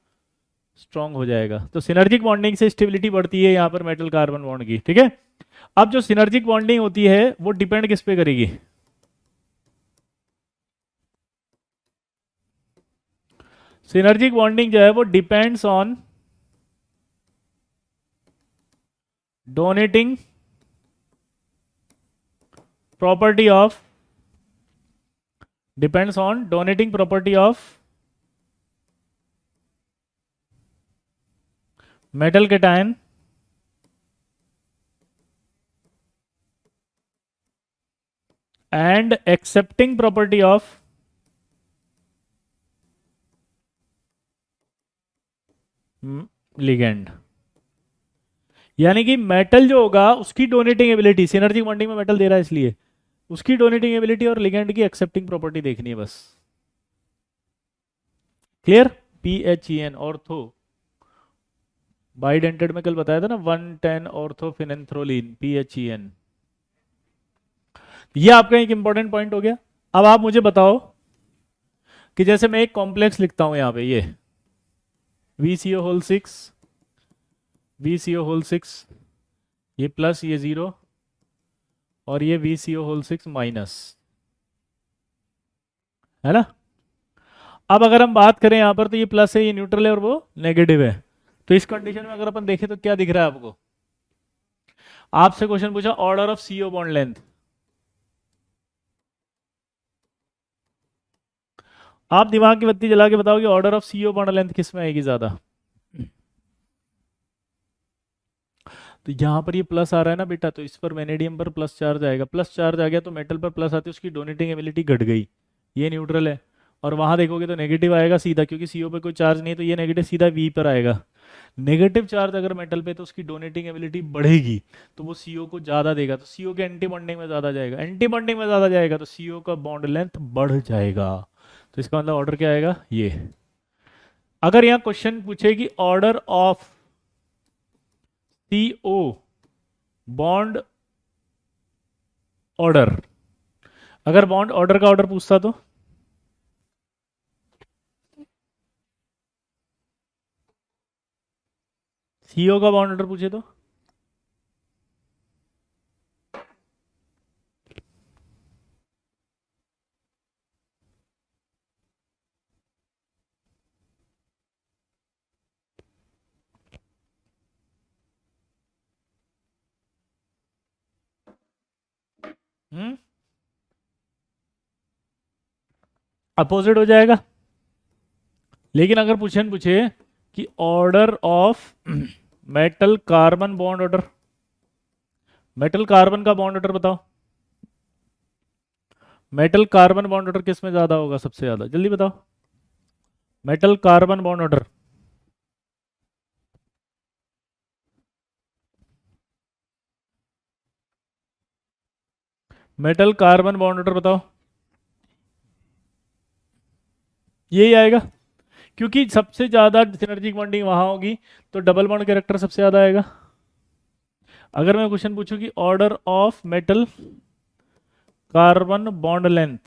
स्ट्रांग हो जाएगा। तो सिनर्जिक बॉन्डिंग से स्टेबिलिटी बढ़ती है यहाँ पर मेटल कार्बन बॉन्ड की, ठीक है। अब जो सिनर्जिक बॉन्डिंग होती है वो डिपेंड किस पे करेगी, सिनर्जिक बॉन्डिंग जो है वो depends on donating property of, depends on donating property of metal cation and accepting property of ligand. यानी कि मेटल जो होगा उसकी डोनेटिंग एबिलिटी, सिनर्जिक बॉन्डिंग में मेटल दे रहा है इसलिए उसकी डोनेटिंग एबिलिटी और लिगेंड की एक्सेप्टिंग प्रॉपर्टी देखनी है बस। क्लियर। PHEN ऑर्थो बाइडेंटेड में कल बताया था ना, 110 ऑर्थोफिनेंथ्रोलिन, PHEN। ये आपका एक इंपॉर्टेंट पॉइंट हो गया। अब आप मुझे बताओ कि जैसे मैं एक कॉम्प्लेक्स लिखता हूं यहां पे, ये VCO होल 6, VCO होल 6, ये प्लस ये जीरो, और ये VCO होल 6 माइनस, है ना। अब अगर हम बात करें यहां पर, तो ये प्लस है, ये न्यूट्रल है, और वो नेगेटिव है। तो इस कंडीशन में अगर अपन देखें तो क्या दिख रहा है आपको, आपसे क्वेश्चन पूछा order of CO bond length. आप दिमाग की बत्ती जला के बताओ कि order of CO bond length किस में आएगी ज्यादा। तो यहाँ पर ये प्लस आ रहा है ना बेटा, तो इस पर वेनेडियम पर प्लस चार्ज आएगा। प्लस चार्ज आ गया तो मेटल पर प्लस आती है, उसकी डोनेटिंग एबिलिटी घट गई, ये न्यूट्रल है। और वहां देखोगे तो नेगेटिव आएगा सीधा, क्योंकि CO पे कोई चार्ज नहीं है, तो ये नेगेटिव सीधा V पर आएगा। नेगेटिव चार्ज अगर मेटल पे, तो उसकी डोनेटिंग एबिलिटी बढ़ेगी, तो वो CO को ज्यादा देगा, तो CO के एंटी बॉन्डिंग में ज्यादा जाएगा। एंटी बॉन्डिंग में ज्यादा जाएगा तो CO का बॉन्ड लेंथ बढ़ जाएगा। तो इसका मतलब ऑर्डर क्या आएगा, ये। अगर यहाँ क्वेश्चन पूछे कि order of CO bond order, अगर बॉन्ड ऑर्डर का ऑर्डर पूछता तो CO का बॉन्ड ऑर्डर पूछे तो, अपोजिट हो जाएगा। लेकिन अगर पूछे कि order of metal carbon bond order, metal carbon का बॉन्ड ऑर्डर बताओ, मेटल कार्बन बॉन्ड ऑर्डर किस में ज्यादा होगा, सबसे ज्यादा, जल्दी बताओ। Metal carbon bond order, metal carbon bond order बताओ, यही आएगा, क्योंकि सबसे ज्यादा सिनर्जिक बॉन्डिंग वहां होगी, तो डबल बॉन्ड कैरेक्टर सबसे ज्यादा आएगा। अगर मैं क्वेश्चन पूछूं कि order of metal carbon bond length,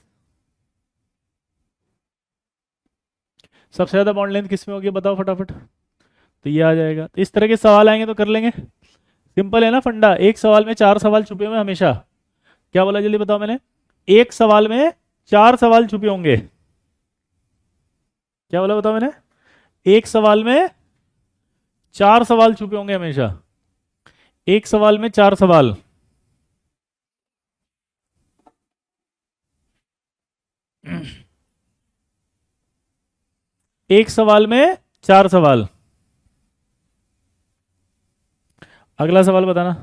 सबसे ज्यादा बॉन्ड लेंथ किस में होगी बताओ फटाफट, तो ये आ जाएगा। तो इस तरह के सवाल आएंगे तो कर लेंगे, सिंपल है ना फंडा। एक सवाल में चार सवाल छुपे हुए हैं हमेशा। क्या बोला जल्दी बताओ मैंने, एक सवाल में चार सवाल छुपे होंगे। क्या बोला बताओ मैंने, एक सवाल में चार सवाल छुपे होंगे हमेशा, एक सवाल में चार सवाल। एक सवाल में चार सवाल। अगला सवाल बताना।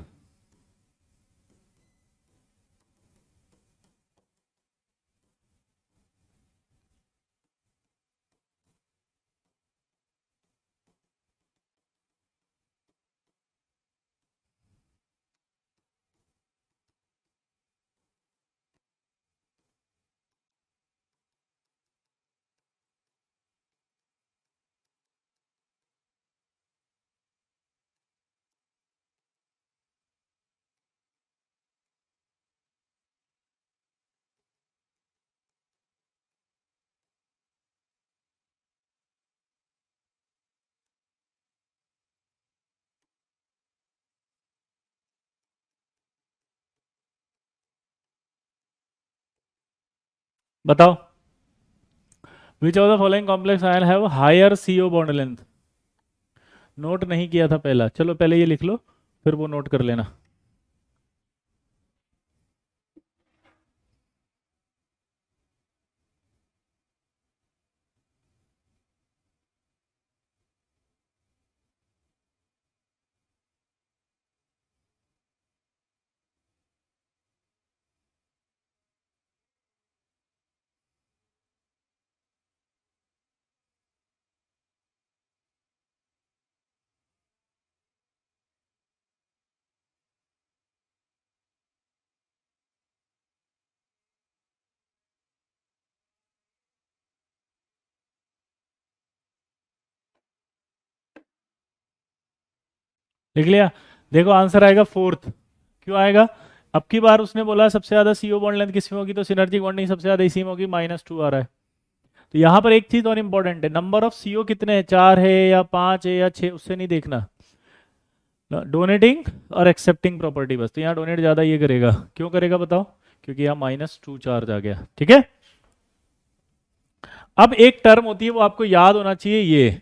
बताओ, which of the following complex ion have higher CO bond length. Note नहीं किया था पहला, चलो पहले ये लिख लो, फिर वो नोट कर लेना। लिख लिया, देखो आंसर आएगा फोर्थ। क्यों आएगा, अब की बार उसने बोला सबसे ज्यादा सीओ बॉन्ड लेंथ किसमें होगी, तो सिनर्जिक बॉन्डिंग सबसे ज्यादा इसी में होगी, -2 आ रहा है। तो यहाँ पर एक चीज और इंपॉर्टेंट है, नंबर ऑफ सीओ कितने हैं, चार है या पांच है या छह, उससे नहीं देखना, डोनेटिंग और एक्सेप्टिंग प्रॉपर्टी बस। तो यहाँ डोनेट ज्यादा ये करेगा, क्यों करेगा बताओ, क्योंकि यहाँ -2 चार्ज आ गया, ठीक है। अब एक टर्म होती है वो आपको याद होना चाहिए, ये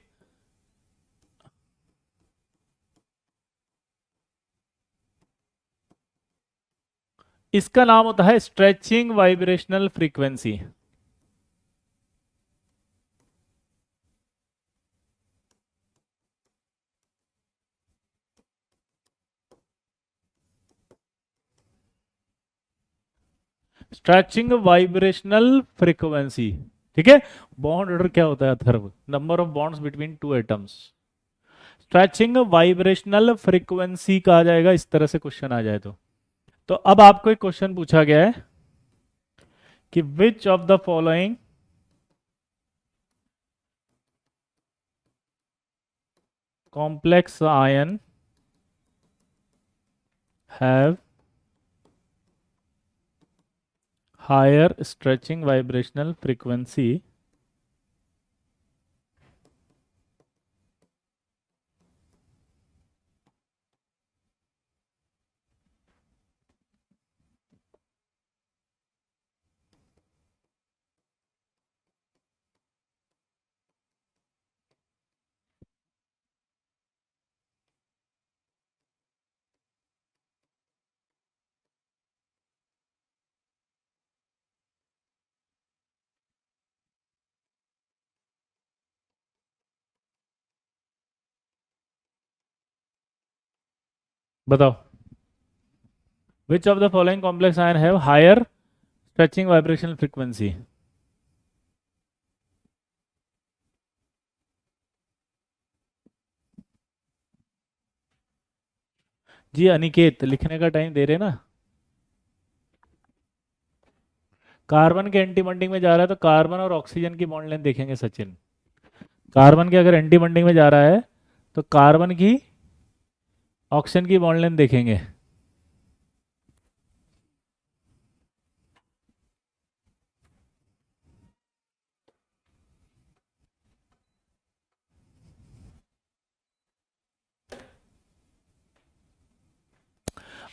इसका नाम होता है stretching vibrational frequency. Stretching vibrational frequency, ठीक है। बॉन्ड ऑर्डर क्या होता है Atharva, number of bonds between two atoms. Stretching vibrational frequency कहा जाएगा, इस तरह से क्वेश्चन आ जाए तो अब आपको एक क्वेश्चन पूछा गया है कि which of the following complex ion have higher stretching vibrational frequency बताओ, which of the following complex ion have higher stretching vibrational frequency. जी अनिकेत, लिखने का टाइम दे रहे ना। कार्बन के एंटी बॉन्डिंग में जा रहा है तो कार्बन और ऑक्सीजन की बॉन्ड लेंथ देखेंगे सचिन। कार्बन के अगर एंटी बॉन्डिंग में जा रहा है तो कार्बन की ऑक्सीजन की बॉन्ड लेंथ देखेंगे।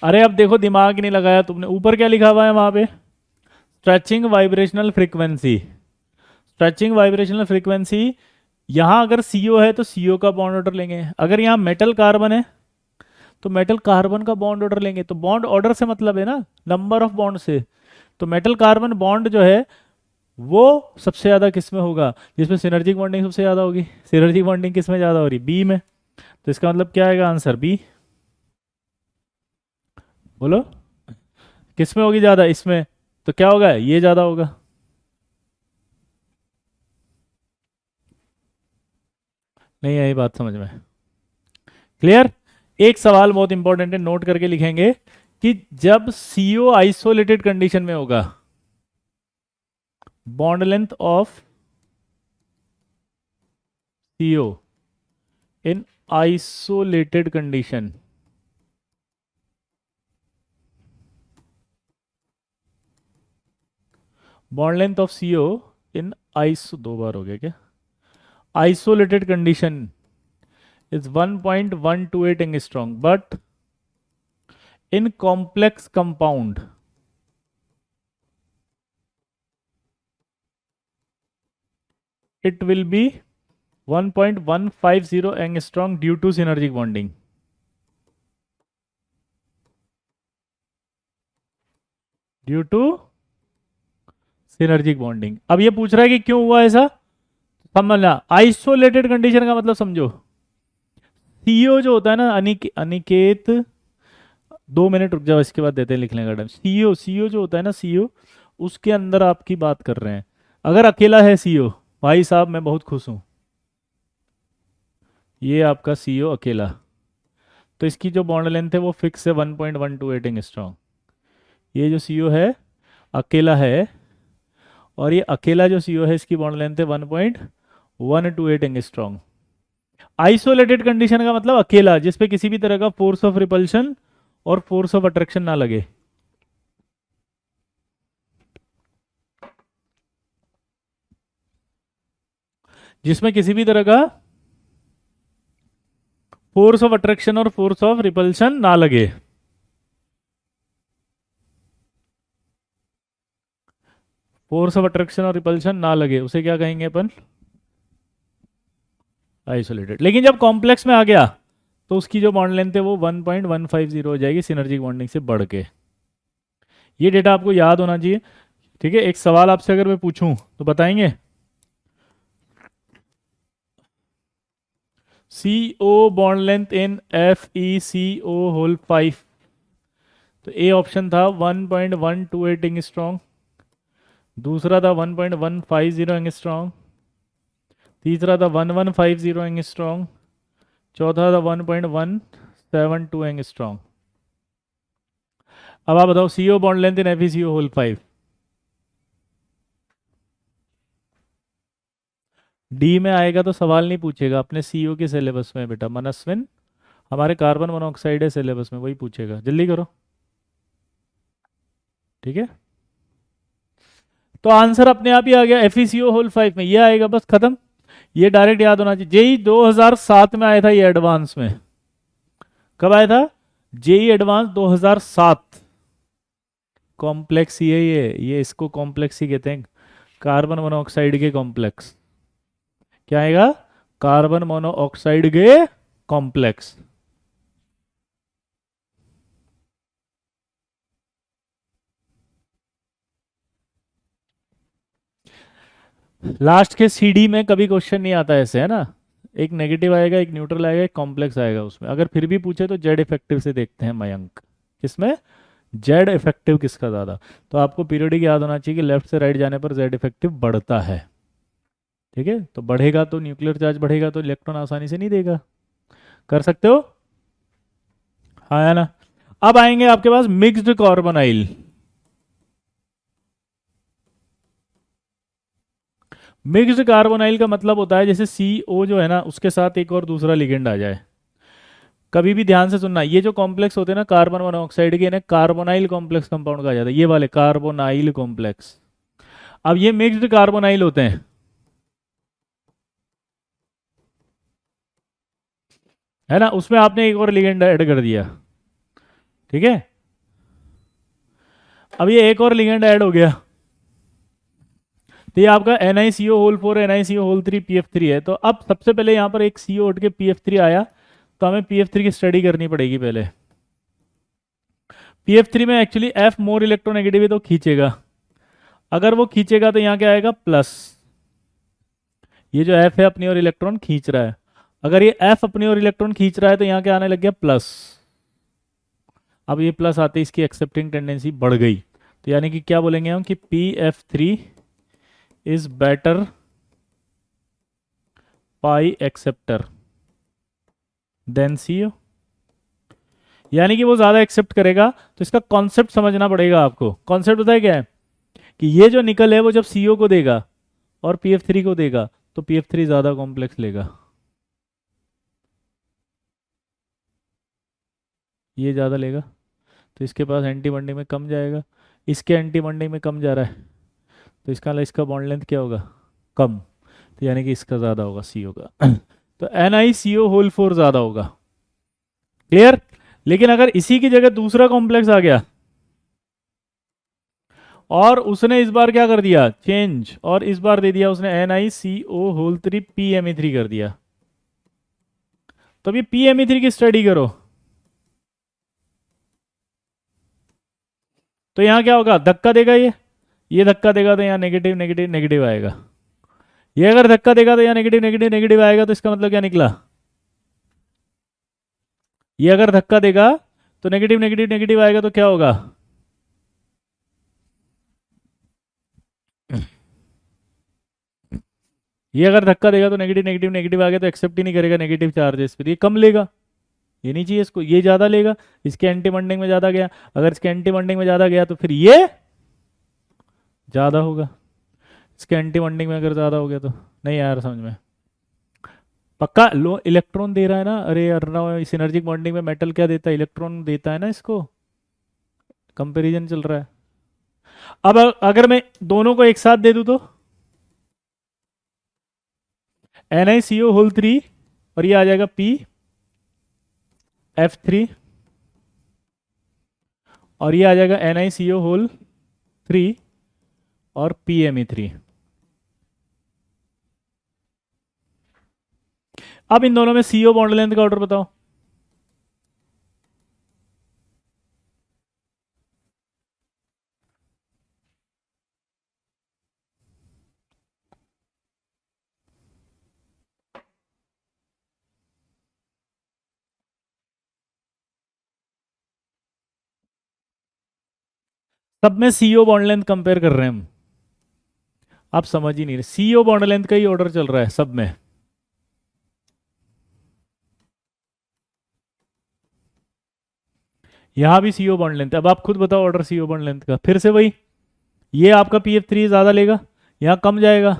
अरे अब देखो दिमाग ही नहीं लगाया तुमने, ऊपर क्या लिखा हुआ है वहां पे? Stretching vibrational frequency. Stretching vibrational frequency, यहां अगर सीओ है तो सीओ का बॉन्ड ऑर्डर लेंगे, अगर यहां मेटल कार्बन है तो मेटल कार्बन का बॉन्ड ऑर्डर लेंगे। तो बॉन्ड ऑर्डर से मतलब है ना नंबर ऑफ बॉन्ड से। तो मेटल कार्बन बॉन्ड जो है वो सबसे ज्यादा किस में होगा? जिसमें सिनर्जिक बॉन्डिंग सबसे ज्यादा होगी। सिनर्जिक बॉन्डिंग किस में ज्यादा हो रही? बी में। तो इसका मतलब क्या आएगा आंसर? बी। बोलो किस में होगी ज्यादा? इसमें। तो क्या होगा? ये ज्यादा होगा। नहीं आई बात समझ में? क्लियर? एक सवाल बहुत इंपॉर्टेंट है, नोट करके लिखेंगे कि जब सीओ आइसोलेटेड कंडीशन में होगा, bond length of CO in isolated condition, bond length of CO in iso, दो बार हो गया क्या? Isolated condition is 1.128 angstrom, but in complex compound it will be 1.150 angstrom due to synergic bonding. Due to synergic bonding. अब ये पूछ रहा है कि क्यों हुआ ऐसा, समझना। आइसोलेटेड कंडीशन का मतलब समझो। सीओ जो होता है ना, अनिकेत 2 मिनट रुक जाओ, इसके बाद देते हैं लिखने का टाइम। सीओ, सीओ जो होता है ना, सीओ उसके अंदर आपकी बात कर रहे हैं। अगर अकेला है सीओ, भाई साहब मैं बहुत खुश हूं, ये आपका सीओ अकेला, तो इसकी जो बॉन्ड लेंथ है वो फिक्स है 1.128 एंगस्ट्रॉम। ये जो सीओ है अकेला है, और ये अकेला जो सीओ है इसकी बॉन्ड लेंथ है 1.128 एंगस्ट्रॉम। आइसोलेटेड कंडीशन का मतलब अकेला, जिसपे किसी भी तरह का फोर्स ऑफ रिपल्शन और फोर्स ऑफ अट्रैक्शन ना लगे। जिसमें किसी भी तरह का फोर्स ऑफ अट्रैक्शन और फोर्स ऑफ रिपल्शन ना लगे। फोर्स ऑफ अट्रैक्शन और रिपल्शन ना लगे उसे क्या कहेंगे अपन? आइसोलेटेड। लेकिन जब कॉम्प्लेक्स में आ गया तो उसकी जो बॉन्ड लेंथ है वो 1.150 हो जाएगी सिनर्जिक बॉन्डिंग से बढ़ के। ये डेटा आपको याद होना चाहिए। ठीक है, एक सवाल आपसे अगर मैं पूछूं तो बताएंगे? CO bond length in FeCO whole 5, तो ए ऑप्शन था 1.128 एंगस्ट्रॉम, दूसरा था 1.150 एंगस्ट्रॉम, तीसरा था 1150 एंगस्ट्रॉम, चौथा था 1.172 एंगस्ट्रॉम। अब आप बताओ CO bond length in FeCO whole 5। D में आएगा तो सवाल नहीं पूछेगा, अपने सीओ के सिलेबस में बेटा मनस्विन, हमारे कार्बन मोनोऑक्साइड है सिलेबस में, वही पूछेगा। जल्दी करो। ठीक है, तो आंसर अपने आप ही आ गया, FeCO होल 5 में ये आएगा, बस खत्म। ये डायरेक्ट याद होना चाहिए। जेई 2007 में आया था ये एडवांस में। कब आया था? JEE advance 2007। कॉम्प्लेक्स ही है ये इसको कॉम्प्लेक्स ही कहते हैं, कार्बन मोनोऑक्साइड के कॉम्प्लेक्स। क्या आएगा? कार्बन मोनोऑक्साइड के कॉम्प्लेक्स। लास्ट के सीडी में कभी क्वेश्चन नहीं आता ऐसे, है ना? एक नेगेटिव आएगा, एक न्यूट्रल आएगा, एक कॉम्प्लेक्स आएगा उसमें। अगर फिर भी पूछे तो जेड इफेक्टिव से देखते हैं मयंक, किसमें जेड इफेक्टिव किसका ज़्यादा। तो आपको पीरियडिक याद होना चाहिए कि लेफ्ट से राइट जाने पर जेड इफेक्टिव बढ़ता है। ठीक है, तो बढ़ेगा तो न्यूक्लियर चार्ज बढ़ेगा तो इलेक्ट्रॉन आसानी से नहीं देगा। कर सकते हो? हाँ है ना? अब आएंगे आपके पास मिक्स्ड कार्बोनाइल। मिक्स्ड कार्बोनाइल का मतलब होता है जैसे CO जो है ना उसके साथ एक और दूसरा लिगेंड आ जाए। कभी भी ध्यान से सुनना, ये जो कॉम्प्लेक्स होते हैं ना कार्बन मोनोऑक्साइड के, इन्हें कार्बोनाइल कॉम्प्लेक्स कंपाउंड कहा जाता है, ये वाले कार्बोनाइल कॉम्प्लेक्स। अब ये मिक्स्ड कार्बोनाइल होते हैं, है ना, उसमें आपने एक और लिगेंड ऐड कर दिया, ठीक है। अब ये एक और लिगेंड ऐड हो गया, तो ये आपका NiCO4 NiCO3 PF3 है। तो अब सबसे पहले यहाँ पर एक CO उठ के PF3 आया, तो हमें PF3 की स्टडी करनी पड़ेगी पहले। PF3 में एक्चुअली F मोर इलेक्ट्रोनेगेटिव है तो खींचेगा, अगर वो खींचेगा तो यहाँ क्या आएगा प्लस, ये जो F है अपनी ओर इलेक्ट्रॉन खींच रहा है, अगर ये F अपनी ओर इलेक्ट्रॉन खींच रहा है तो यहाँ क्या आने लग गया प्लस। अब ये प्लस आते ही इसकी एक्सेप्टिंग टेंडेंसी बढ़ गई, तो यानी कि क्या बोलेंगे हम कि PF3 is better pi acceptor than CO, यानी कि वो ज्यादा एक्सेप्ट करेगा। तो इसका कॉन्सेप्ट समझना पड़ेगा आपको। कॉन्सेप्ट होता है क्या है कि ये जो निकल है वो जब CO को देगा और PF3 को देगा तो PF3 ज्यादा कॉम्प्लेक्स लेगा, ये ज्यादा लेगा, तो इसके पास एंटी बॉन्डिंग में कम जाएगा, इसके एंटी बॉन्डिंग में कम जा रहा है, तो इसका बॉन्ड लेंथ क्या होगा कम, तो यानी कि इसका ज्यादा होगा CO का। तो NiCO4 ज्यादा होगा, क्लियर। लेकिन अगर इसी की जगह दूसरा कॉम्प्लेक्स आ गया और उसने इस बार क्या कर दिया चेंज, और इस बार दे दिया उसने NiCO3 PMe3 कर दिया, तो अभी PMe3 की स्टडी करो, तो यहां क्या होगा धक्का देगा, ये धक्का देगा तो यहाँ नेगेटिव नेगेटिव नेगेटिव आएगा, ये अगर धक्का देगा तो यहाँ नेगेटिव नेगेटिव नेगेटिव आएगा, तो इसका मतलब क्या निकला, ये अगर धक्का देगा तो नेगेटिव नेगेटिव नेगेटिव आएगा, तो क्या होगा ये अगर धक्का देगा तो नेगेटिव नेगेटिव नेगेटिव आ गया, तो एक्सेप्ट ही नहीं करेगा नेगेटिव चार्जेस, फिर ये कम लेगा, ये नहीं चाहिए इसको, ये ज्यादा लेगा, इसके एंटी बॉन्डिंग में ज्यादा गया, अगर इसके एंटी बॉन्डिंग में ज्यादा गया तो फिर ये ज्यादा होगा, इसके एंटी बॉन्डिंग में अगर ज्यादा हो गया तो, नहीं यार समझ में, पक्का लो इलेक्ट्रॉन दे रहा है ना, अरे यार ना सिनर्जिक बॉन्डिंग में मेटल क्या देता है इलेक्ट्रॉन देता है ना, इसको कंपैरिजन चल रहा है। अब अगर मैं दोनों को एक साथ दे दूं तो NiCO3 और ये आ जाएगा PF3 और ये आ जाएगा NiCO3 और PMe3। अब इन दोनों में CO बॉन्ड लेंथ का ऑर्डर बताओ। सब में CO बॉन्ड लेंथ कंपेयर कर रहे हैं हम, आप समझ ही नहीं रहे, CO बॉन्ड लेंथ का ही ऑर्डर चल रहा है सब में। यहां भी CO बॉन्ड लेंथ, अब आप खुद बताओ ऑर्डर CO बॉन्ड लेंथ का, फिर से वही, ये आपका PF3 ज्यादा लेगा, यहाँ कम जाएगा,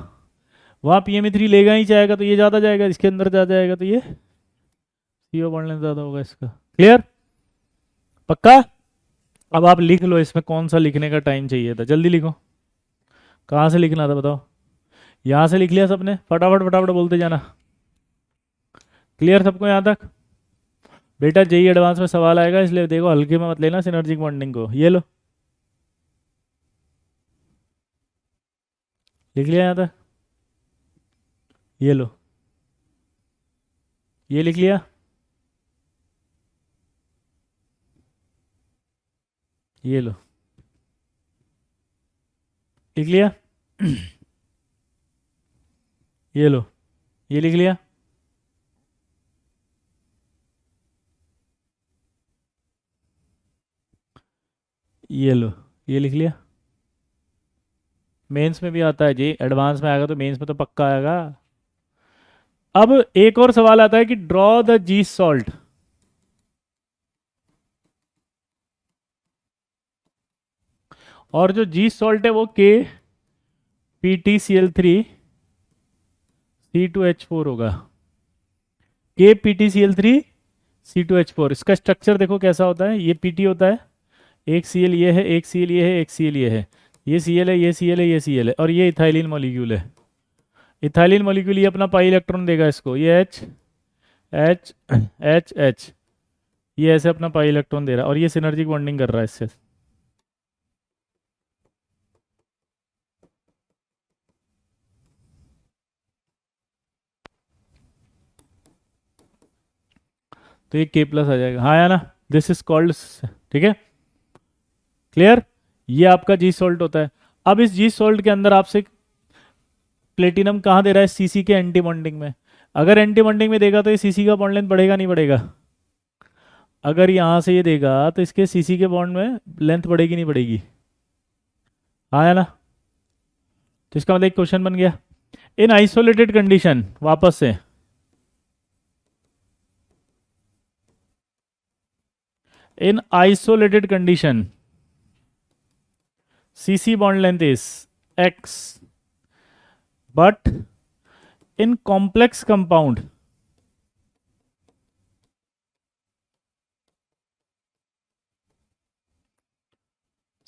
वहां PMe3 लेगा ही जाएगा तो ये ज्यादा जाएगा, इसके अंदर ज्यादा जाएगा तो ये CO बॉन्ड लेंथ ज्यादा होगा इसका, क्लियर पक्का। अब आप लिख लो, इसमें कौन सा लिखने का टाइम चाहिए था, जल्दी लिखो, कहाँ से लिखना था बताओ, यहाँ से लिख लिया सबने, फटाफट फटाफट बोलते जाना, क्लियर सबको यहाँ तक। बेटा जेई एडवांस में सवाल आएगा, इसलिए देखो हल्के में मत लेना सिनर्जिक बॉन्डिंग को, ये लो लिख लिया यहाँ तक, ये लो ये लिख लिया, ये लो लिख लिया, ये लो ये लिख लिया, ये लो ये लिख लिया। मेंस में भी आता है जी, एडवांस में आएगा तो मेंस में तो पक्का आएगा। अब एक और सवाल आता है कि ड्रॉ द जी सॉल्ट, और जो जी सॉल्ट है वो KPtCl3 C2H4 होगा, KPtCl3 C2H4। इसका स्ट्रक्चर देखो कैसा होता है, ये Pt होता है, एक Cl ये है, एक Cl ये है, एक Cl ये है, ये Cl है, ये Cl है, ये Cl है, और ये इथाइलिन मॉलिक्यूल है। इथाइलिन मॉलिक्यूल ये अपना पाई इलेक्ट्रॉन देगा इसको, ये H H H H, ये ऐसे अपना पाई इलेक्ट्रॉन दे रहा है और ये सिनर्जिक बॉन्डिंग कर रहा है इससे। तो ये K प्लस आ जाएगा, हाँ या ना, दिस इज कॉल्ड, ठीक है, क्लियर। ये आपका जी सॉल्ट होता है। अब इस जी सॉल्ट के अंदर आपसे प्लेटिनम कहाँ दे रहा है, सीसी के एंटी बॉन्डिंग में। अगर एंटी बॉन्डिंग में देगा तो ये सीसी का बॉन्ड लेंथ बढ़ेगा नहीं बढ़ेगा? अगर यहाँ से ये देगा तो इसके सीसी के बॉन्ड में लेंथ बढ़ेगी नहीं बढ़ेगी? हाँ या ना। तो इसका मतलब एक क्वेश्चन बन गया। इन आइसोलेटेड कंडीशन, वापस से, in isolated condition CC bond length is x, but in complex compound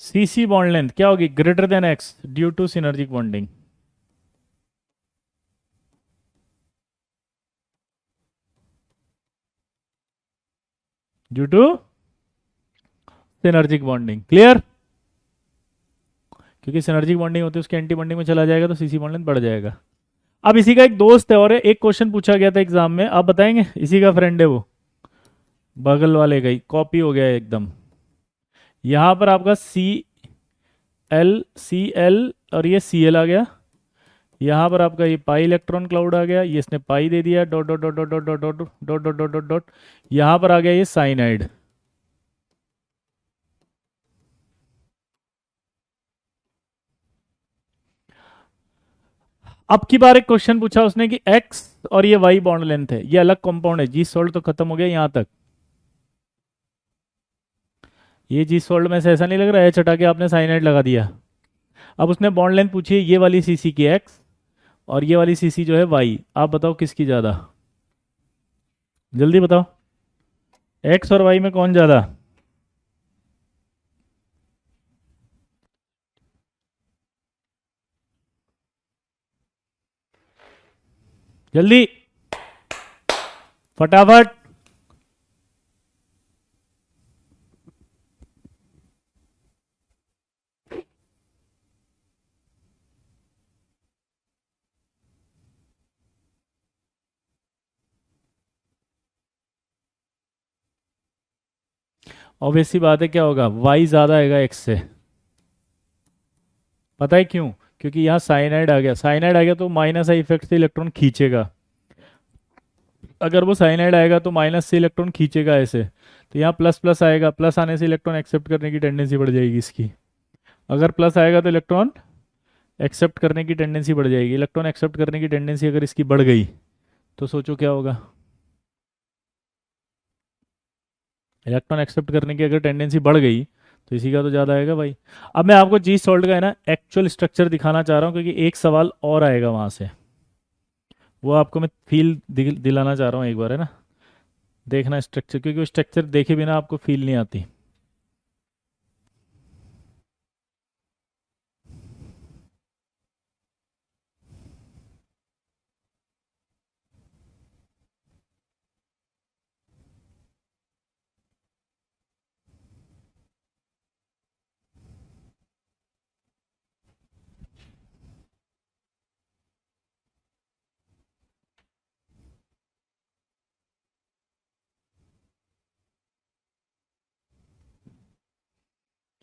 CC bond length क्या होगी, greater than x due to synergic bonding. Due to synergic bonding, clear. क्योंकि सिनर्जिक बॉन्डिंग होती है उसके anti bonding में चला जाएगा तो सीसी बॉन्ड लेंथ बढ़ जाएगा। अब इसी का एक दोस्त है और एक क्वेश्चन पूछा गया था एग्जाम में, आप बताएंगे, इसी का फ्रेंड है वो, बगल वाले का ही कॉपी हो गया है एकदम। यहां पर आपका Cl और ये Cl आ गया, यहाँ पर आपका ये पाई इलेक्ट्रॉन क्लाउड आ गया, ये इसने पाई दे दिया, dot dot dot dot dot dot dot dot dot dot dot dot, यहाँ पर आ गया ये साइनाइड। अब की बार एक क्वेश्चन पूछा उसने कि एक्स और ये वाई बॉन्ड लेंथ है, ये अलग कंपाउंड है, जी सोल्ड तो खत्म हो गया यहां तक। ये जी सोल्ड में से ऐसा नहीं लग रहा है, एच हटा के आपने साइनाइड लगा दिया। अब उसने बॉन्ड लेंथ पूछी है ये वाली सीसी की एक्स और ये वाली सीसी जो है वाई, आप बताओ किसकी ज्यादा, जल्दी बताओ, एक्स और वाई में कौन ज्यादा? जल्दी, फटाफट। ऑब्वियस सी बात है, क्या होगा, वाई ज्यादा आएगा एक्स से। पता है क्यों? क्योंकि यहाँ साइनाइड आ गया, साइनाइड आ गया तो माइनस आई इफेक्ट से इलेक्ट्रॉन खींचेगा। अगर वो साइनाइड आएगा तो माइनस से इलेक्ट्रॉन खींचेगा ऐसे, तो यहाँ प्लस प्लस आएगा, प्लस आने से इलेक्ट्रॉन एक्सेप्ट करने की टेंडेंसी बढ़ जाएगी इसकी। अगर प्लस आएगा तो इलेक्ट्रॉन एक्सेप्ट करने की टेंडेंसी बढ़ जाएगी, इलेक्ट्रॉन एक्सेप्ट करने की टेंडेंसी अगर इसकी बढ़ गई तो सोचो क्या होगा। इलेक्ट्रॉन एक्सेप्ट करने की अगर टेंडेंसी बढ़ गई तो इसी का तो ज़्यादा आएगा भाई। अब मैं आपको जी सॉल्ट का है ना एक्चुअल स्ट्रक्चर दिखाना चाह रहा हूँ, क्योंकि एक सवाल और आएगा वहाँ से, वो आपको मैं फील दिलाना चाह रहा हूँ एक बार, है ना, देखना स्ट्रक्चर, क्योंकि वो स्ट्रक्चर देखे बिना आपको फील नहीं आती।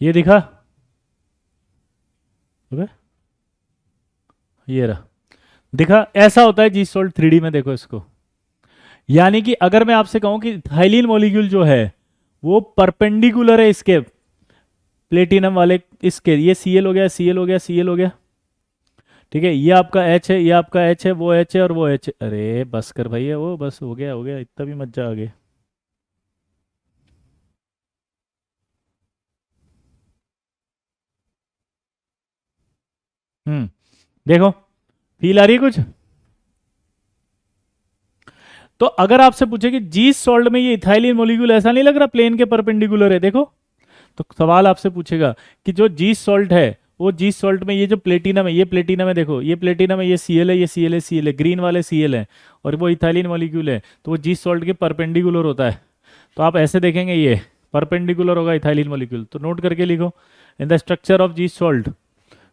ये दिखा, ओके, ये रहा, दिखा, ऐसा होता है जी सॉल्ट 3D में, देखो इसको। यानी कि अगर मैं आपसे कहूं कि थाइलिन मॉलिक्यूल जो है वो परपेंडिकुलर है इसके प्लेटिनम वाले, इसके, ये Cl हो गया, Cl हो गया, Cl हो गया, ठीक है, ये आपका H है, ये आपका H है, वो H है और वो H है। अरे बस कर भैया, वो बस हो गया, हो गया, इतना भी मत जा आगे। देखो, फील आ रही है कुछ? तो अगर आपसे पूछे कि जी सॉल्ट में ये इथाइलिन मॉलिक्यूल ऐसा नहीं लग रहा प्लेन के परपेंडिकुलर है, देखो, तो सवाल आपसे पूछेगा कि जो जी सॉल्ट है वो जी सॉल्ट में ये जो प्लेटिनम है, ये प्लेटिनम है, देखो ये प्लेटिनम है, ये सीएल है, ये सीएल है, सीएल है, ग्रीन वाले सीएल है, और वो इथाइलिन मॉलिक्यूल है, तो वो जी सॉल्ट के परपेंडिकुलर होता है। तो आप ऐसे देखेंगे ये परपेंडिकुलर होगा इथाइलिन मॉलिक्यूल, तो नोट करके लिखो in the structure of Zeise's salt.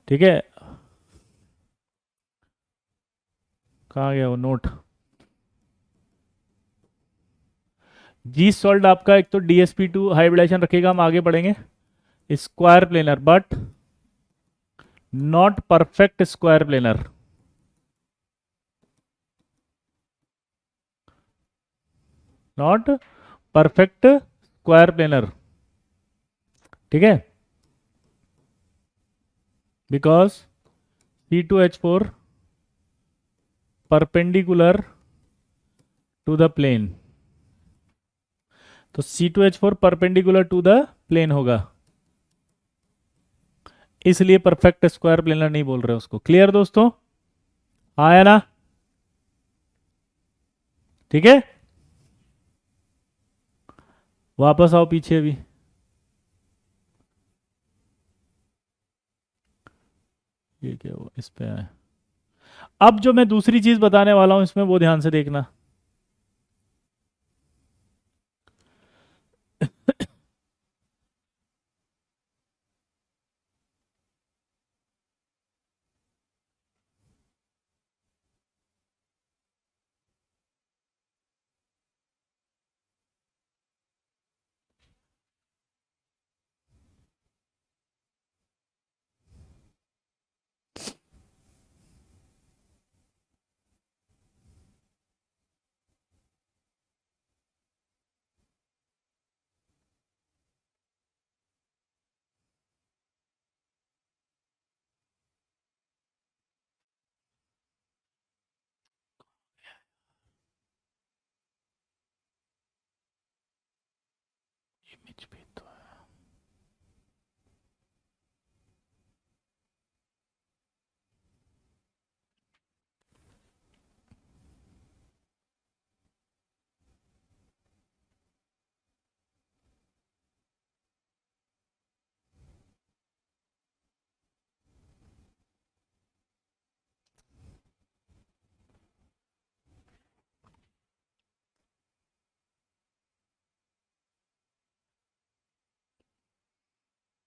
ठीक है, कहाँ गया वो नोट। जी सॉल्ट आपका एक तो DsP2 हाइब्रिडाइजेशन रखेगा, हम आगे पढ़ेंगे, square planar but not perfect square planar, not perfect square planar. ठीक है, because C2H4 perpendicular to the plane, तो C2H4 perpendicular to the plane होगा, इसलिए परफेक्ट स्क्वायर प्लेनर नहीं बोल रहे उसको। क्लियर दोस्तों, आया ना? ठीक है, वापस आओ पीछे अभी। ये क्या हुआ, इस पे आए। अब जो मैं दूसरी चीज बताने वाला हूं इसमें वो ध्यान से देखना। इमेज भी तो है।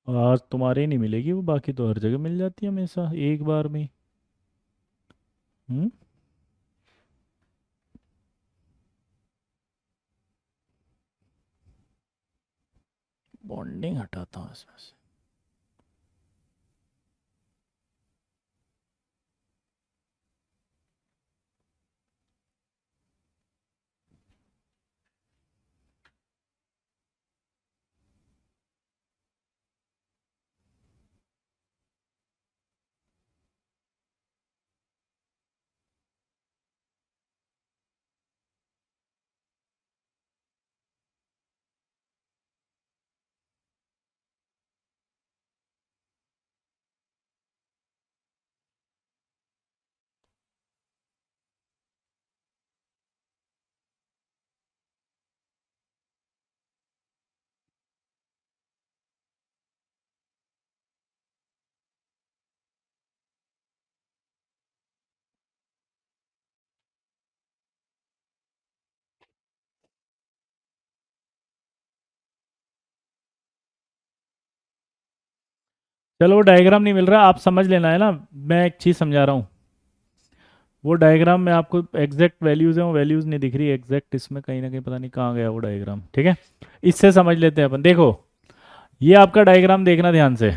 आज तुम्हारे ही नहीं मिलेगी वो, बाकी तो हर जगह मिल जाती है हमेशा एक बार में। हम्म, बॉन्डिंग हटाता हूँ इसमें से। चलो वो डायग्राम नहीं मिल रहा, आप समझ लेना है ना, मैं एक चीज़ समझा रहा हूँ। वो डायग्राम में आपको एग्जैक्ट वैल्यूज है, वो वैल्यूज नहीं दिख रही एग्जैक्ट, इसमें कहीं ना कहीं पता नहीं कहाँ गया वो डायग्राम। ठीक है, इससे समझ लेते हैं अपन। देखो ये आपका डायग्राम देखना ध्यान से।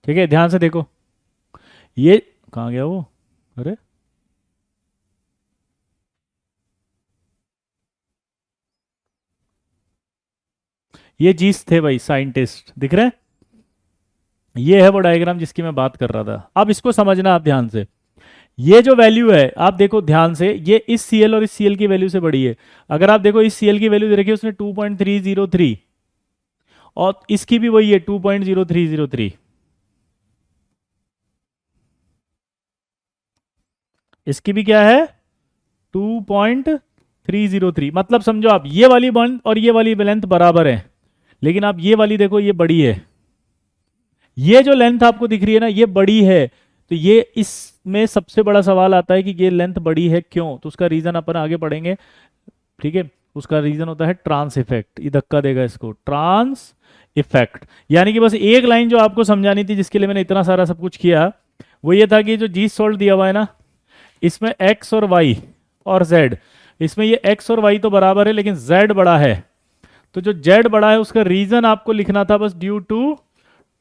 ठीक है, ध्यान से देखो, ये कहाँ गया वो, अरे ये जीस थे भाई, साइंटिस्ट दिख रहे हैं, ये है वो डायग्राम जिसकी मैं बात कर रहा था। अब इसको समझना आप ध्यान से, ये जो वैल्यू है आप देखो ध्यान से, ये इस सीएल और इस सीएल की वैल्यू से बड़ी है। अगर आप देखो इस सीएल की वैल्यू दे रखी है उसने 2.303, और इसकी भी वही है 2.0303, इसकी भी क्या है 2.303, मतलब समझो आप ये वाली बॉन्ड और ये वाली लेंथ बराबर है, लेकिन आप ये वाली देखो ये बड़ी है, ये जो लेंथ आपको दिख रही है ना ये बड़ी है, तो ये इसमें सबसे बड़ा सवाल आता है कि ये लेंथ बड़ी है क्यों, तो उसका रीजन अपन आगे पढ़ेंगे, ठीक है। उसका रीजन होता है ट्रांस इफेक्ट, ये धक्का देगा इसको, ट्रांस इफेक्ट। यानी कि बस एक लाइन जो आपको समझानी थी जिसके लिए मैंने इतना सारा सब कुछ किया, वो ये था कि जो जी सॉल्ट दिया हुआ है ना, इसमें एक्स और वाई और जेड, इसमें ये एक्स और वाई तो बराबर है लेकिन जेड बड़ा है, तो जो जेड बड़ा है उसका रीजन आपको लिखना था बस ड्यू टू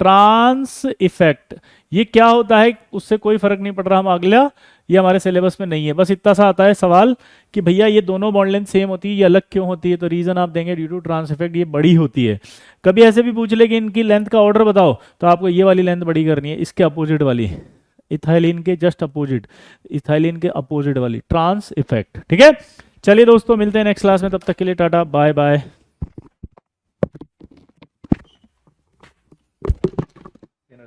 ट्रांस इफेक्ट। ये क्या होता है उससे कोई फर्क नहीं पड़ रहा, हम अगला ये हमारे सिलेबस में नहीं है, बस इतना सा आता है सवाल कि भैया ये दोनों बॉन्ड लेंथ सेम होती है, ये अलग क्यों होती है, तो रीजन आप देंगे ड्यू टू ट्रांस इफेक्ट, ये बड़ी होती है। कभी ऐसे भी पूछ ले कि इनकी लेंथ का ऑर्डर बताओ, तो आपको ये वाली लेंथ बड़ी करनी है, इसके अपोजिट वाली, इथाइलिन के जस्ट अपोजिट, इथाइलिन के अपोजिट वाली, ट्रांस इफेक्ट, ठीक है। चलिए दोस्तों मिलते हैं नेक्स्ट क्लास में, तब तक के लिए टाटा बाय बाय।